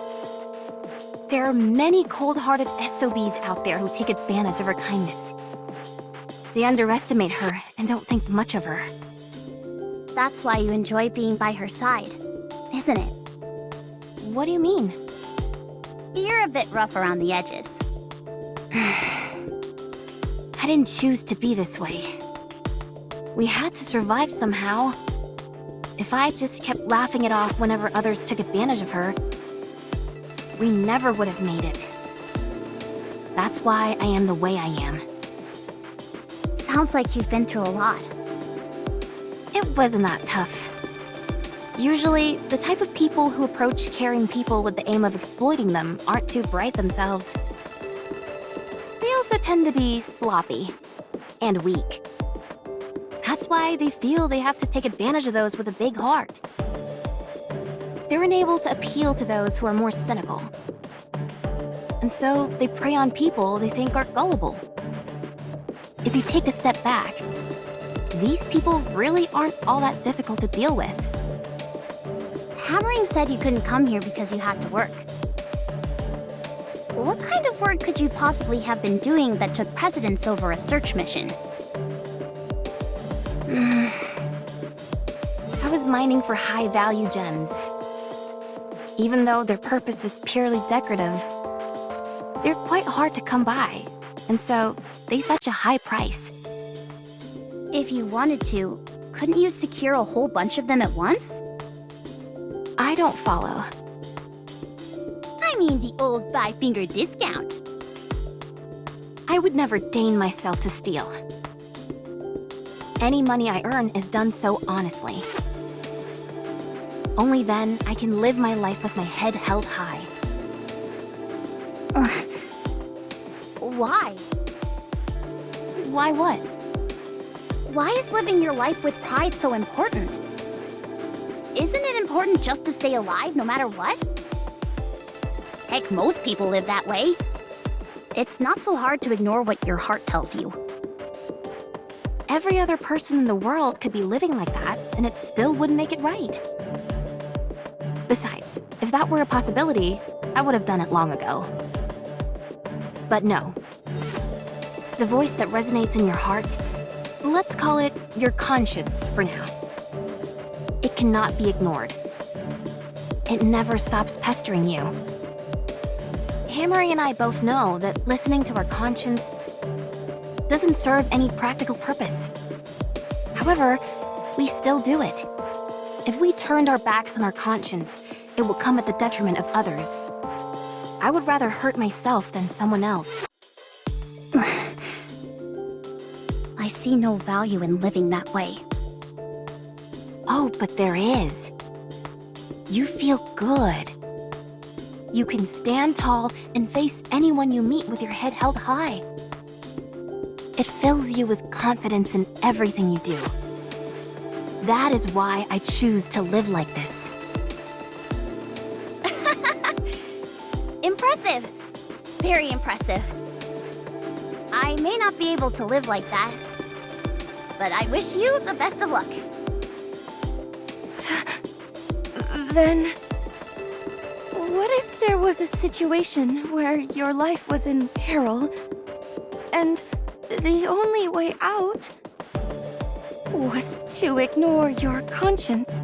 There are many cold-hearted SOBs out there who take advantage of her kindness. They underestimate her and don't think much of her. That's why you enjoy being by her side, isn't it? What do you mean? You're a bit rough around the edges. I didn't choose to be this way. We had to survive somehow. If I just kept laughing it off whenever others took advantage of her, we never would have made it. That's why I am the way I am. Sounds like you've been through a lot. It wasn't that tough. Usually, the type of people who approach caring people with the aim of exploiting them aren't too bright themselves. They also tend to be sloppy and weak. That's why they feel they have to take advantage of those with a big heart. They're unable to appeal to those who are more cynical. And so they prey on people they think are gullible. If you take a step back, these people really aren't all that difficult to deal with. Hammering said you couldn't come here because you had to work. What kind of work could you possibly have been doing that took precedence over a search mission? I was mining for high-value gems. Even though their purpose is purely decorative, they're quite hard to come by, and so they fetch a high price. If you wanted to, couldn't you secure a whole bunch of them at once? I don't follow. I mean the old five-finger discount. I would never deign myself to steal. Any money I earn is done so honestly. Only then I can live my life with my head held high. Why? Why what? Why is living your life with pride so important? Isn't it important just to stay alive no matter what? Heck, most people live that way. It's not so hard to ignore what your heart tells you. Every other person in the world could be living like that, and it still wouldn't make it right. Besides, if that were a possibility, I would have done it long ago. But no. The voice that resonates in your heart, let's call it your conscience for now. It cannot be ignored. It never stops pestering you. Hammering and I both know that listening to our conscience doesn't serve any practical purpose. However, we still do it. If we turned our backs on our conscience, it will come at the detriment of others. I would rather hurt myself than someone else. I see no value in living that way. Oh, but there is. You feel good. You can stand tall and face anyone you meet with your head held high. It fills you with confidence in everything you do. That is why I choose to live like this. Impressive! Very impressive. I may not be able to live like that, but I wish you the best of luck. Then, what if there was a situation where your life was in peril, and the only way out was to ignore your conscience,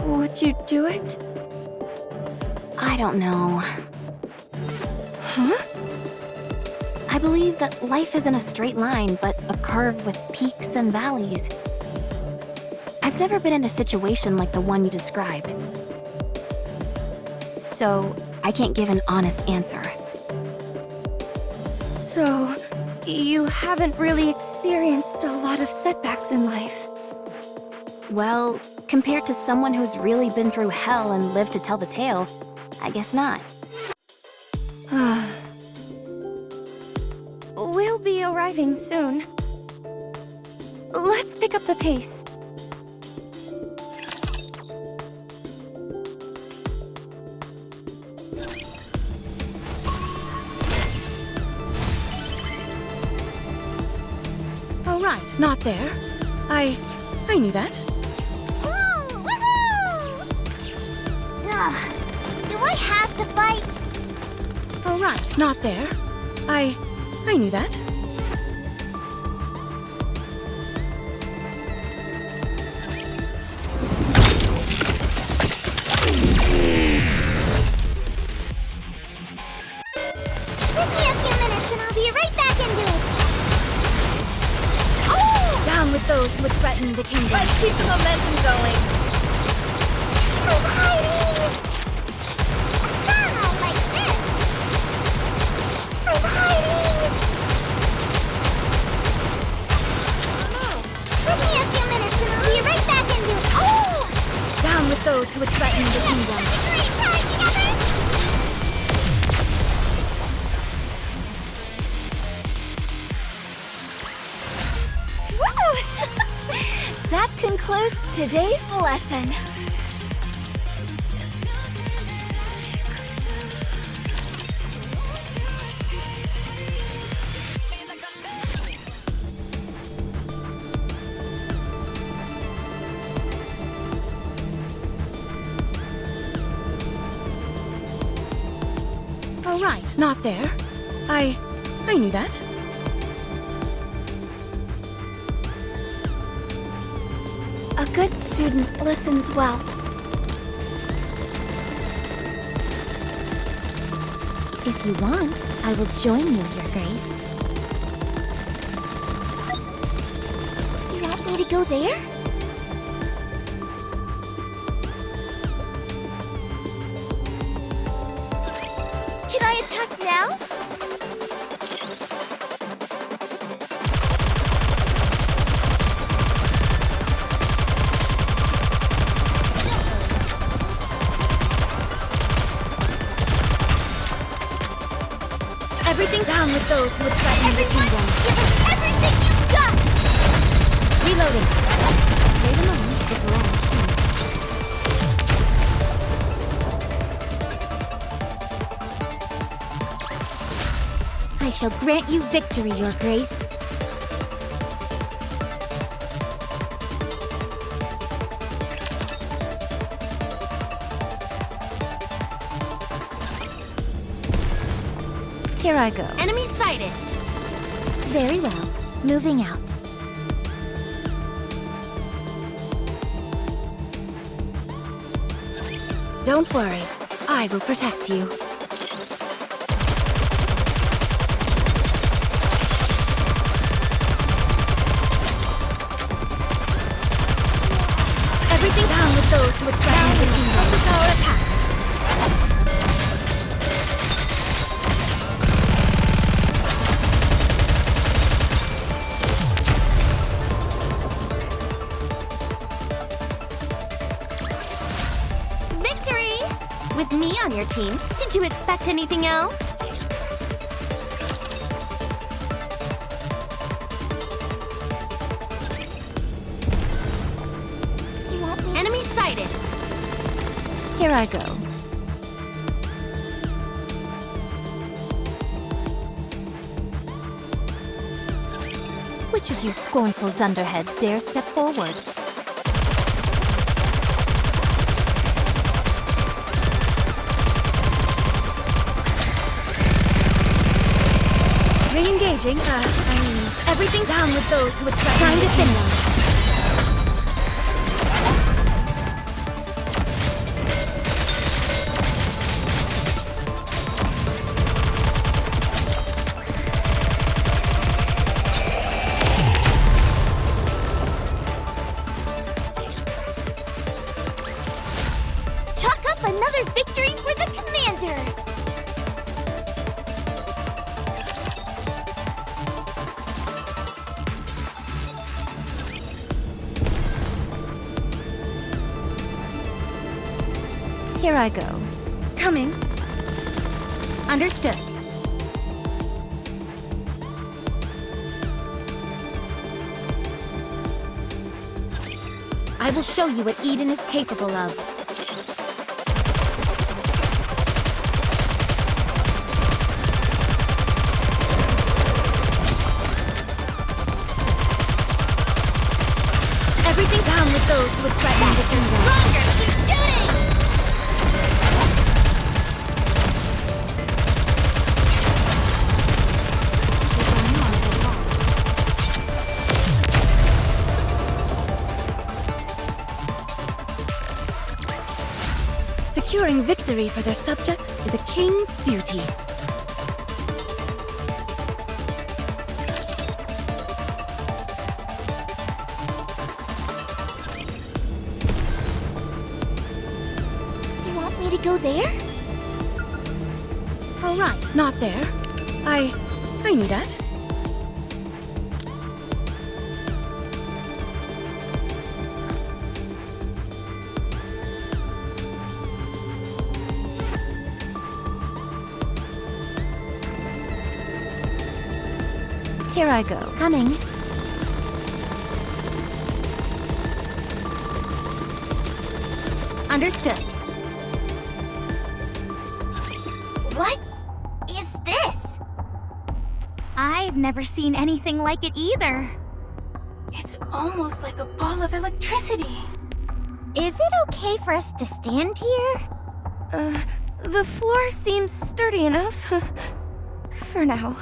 would you do it? I don't know. Huh? I believe that life isn't a straight line, but a curve with peaks and valleys. I've never been in a situation like the one you described. So, I can't give an honest answer. So, you haven't really experienced a lot of setbacks in life. Well, compared to someone who's really been through hell and lived to tell the tale, I guess not. We'll be arriving soon. Let's pick up the pace. All right, not there. I knew that. Woo! Woohoo! Ugh. Do I have to fight? All right, not there. I knew that. Give me a few minutes and I'll be right back into it. Oh! Down with those who would threaten the kingdom. Let's keep the momentum going. I'm hiding! Ah, like this! I'm hiding! Give me a few minutes and I'll be right back into it. Oh! Down with those who would threaten the kingdom. Great time together! Woo! That concludes today's lesson. All right, not there. I knew that. A good student listens well. If you want, I will join you, Your Grace. You want me to go there? Can I attack now? Everything down with those who would threaten the kingdom. Give us everything you've got! Reloading. Wait a moment to go on. I shall grant you victory, Your Grace. Here I go. Enemy sighted! Very well. Moving out. Don't worry. I will protect you. Everything down with those who would threaten the kingdom. The tower attacks. Victory! With me on your team, did you expect anything else? You want me? Enemy sighted! Here I go. Which of you scornful dunderheads dare step forward? Re-engaging. Everything down with those who would try to finish. Chalk up another victory for the commander! Here I go. Coming. Understood. I will show you what Eden is capable of. Everything down with those who would threaten the kingdom. Stronger! Keep shooting! Securing victory for their subjects is a king's duty. You want me to go there? All right, not there. I knew that. Here I go. Coming. Understood. What is this? I've never seen anything like it either. It's almost like a ball of electricity. Is it okay for us to stand here? The floor seems sturdy enough. For now.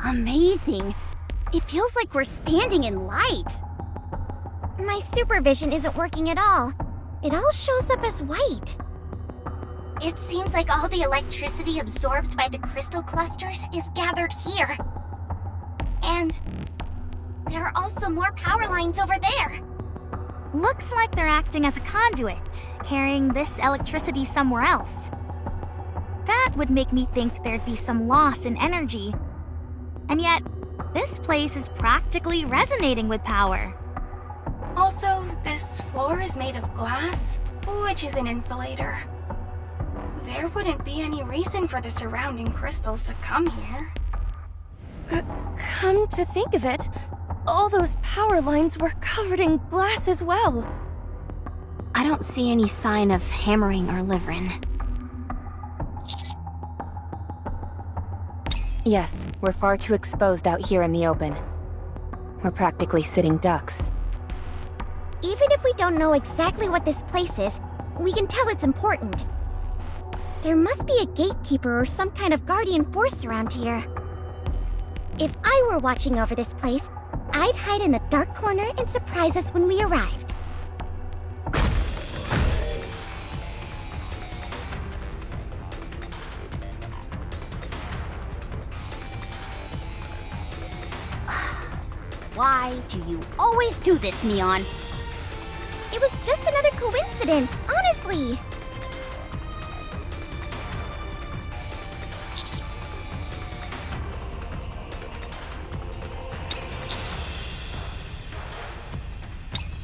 Amazing! It feels like we're standing in light. My supervision isn't working at all. It all shows up as white. It seems like all the electricity absorbed by the crystal clusters is gathered here. And there are also more power lines over there. Looks like they're acting as a conduit, carrying this electricity somewhere else. That would make me think there'd be some loss in energy. And yet, this place is practically resonating with power. Also, this floor is made of glass, which is an insulator. There wouldn't be any reason for the surrounding crystals to come here. Come to think of it, all those power lines were covered in glass as well. I don't see any sign of hammering or living. Yes, we're far too exposed out here in the open. We're practically sitting ducks. Even if we don't know exactly what this place is, we can tell it's important. There must be a gatekeeper or some kind of guardian force around here. If I were watching over this place, I'd hide in the dark corner and surprise us when we arrived. Why do you always do this, Neon? It was just another coincidence, honestly.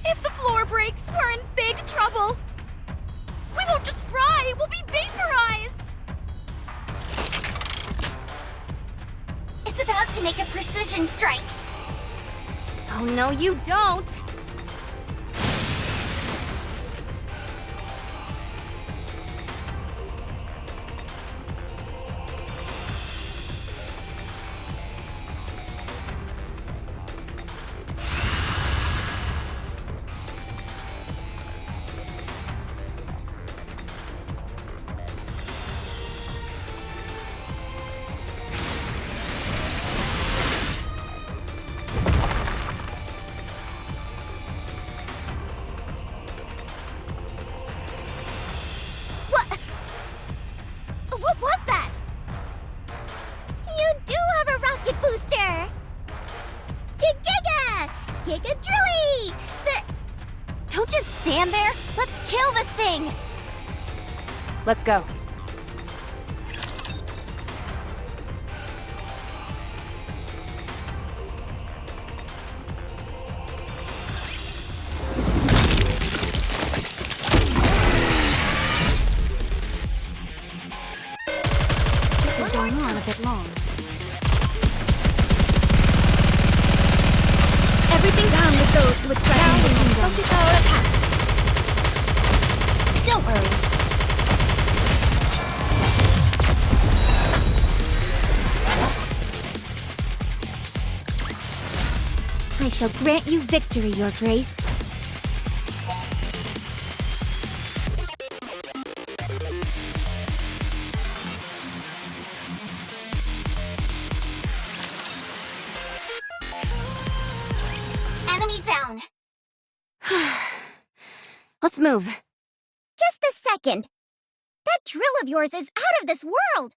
If the floor breaks, we're in big trouble. We won't just fry, we'll be vaporized. It's about to make a precision strike. Oh no, you don't. Let's kill this thing! Let's go. This is going on a bit long. Everything down with those who would threaten the kingdom. Focus our attacks. Don't worry. I shall grant you victory, Your Grace. Enemy down. Let's move. Just a second. That drill of yours is out of this world.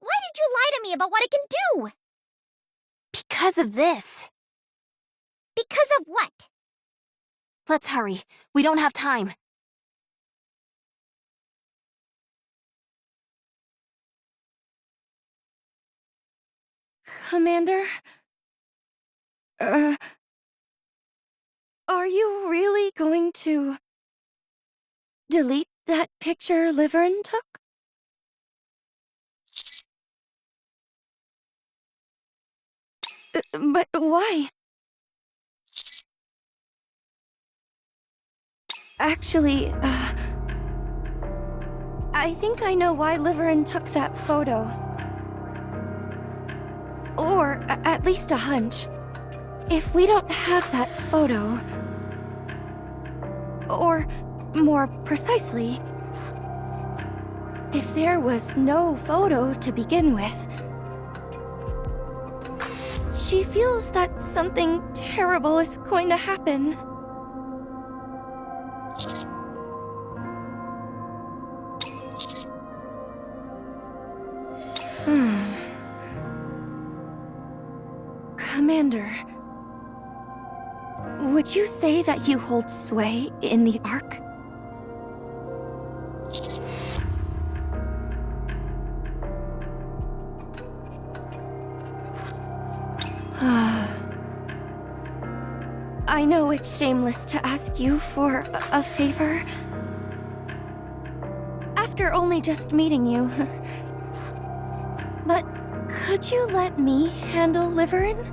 Why did you lie to me about what it can do? Because of this. Because of what? Let's hurry. We don't have time. Commander? Are you really going to delete that picture Liverin took? But why? Actually, I think I know why Liverin took that photo. Or at least a hunch. If we don't have that photo... Or, more precisely, if there was no photo to begin with, she feels that something terrible is going to happen. Commander, would you say that you hold sway in the Ark? I know it's shameless to ask you for a favor. After only just meeting you. But could you let me handle Liverin?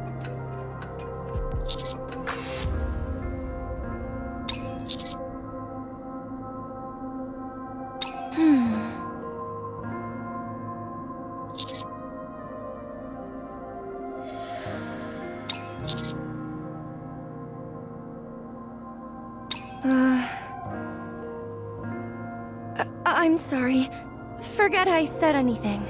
I'm sorry. Forget I said anything.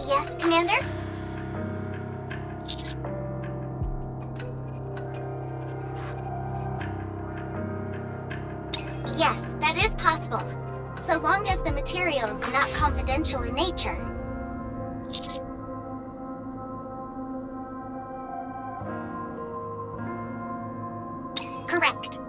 Yes, Commander? Yes, that is possible. So long as the material is not confidential in nature. Correct.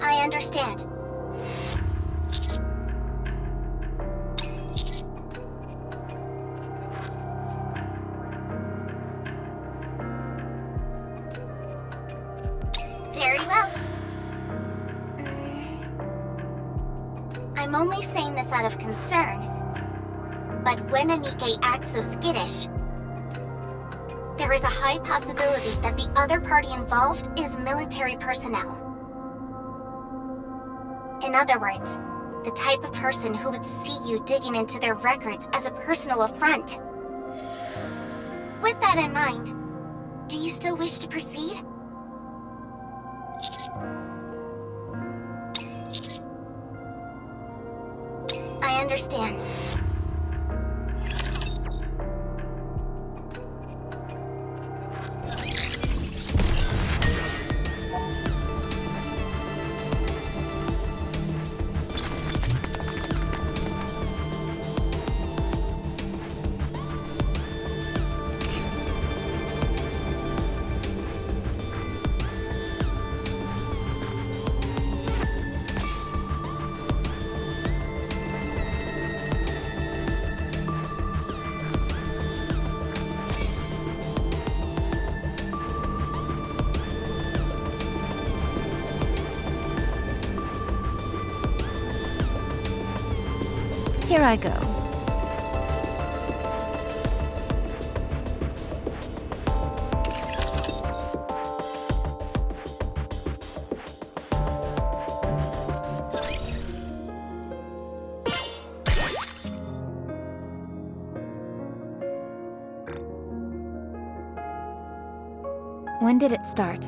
I understand. Very well. I'm only saying this out of concern. But when a Nikke acts so skittish, there is a high possibility that the other party involved is military personnel. In other words, the type of person who would see you digging into their records as a personal affront. With that in mind, do you still wish to proceed? I understand. Here I go. When did it start?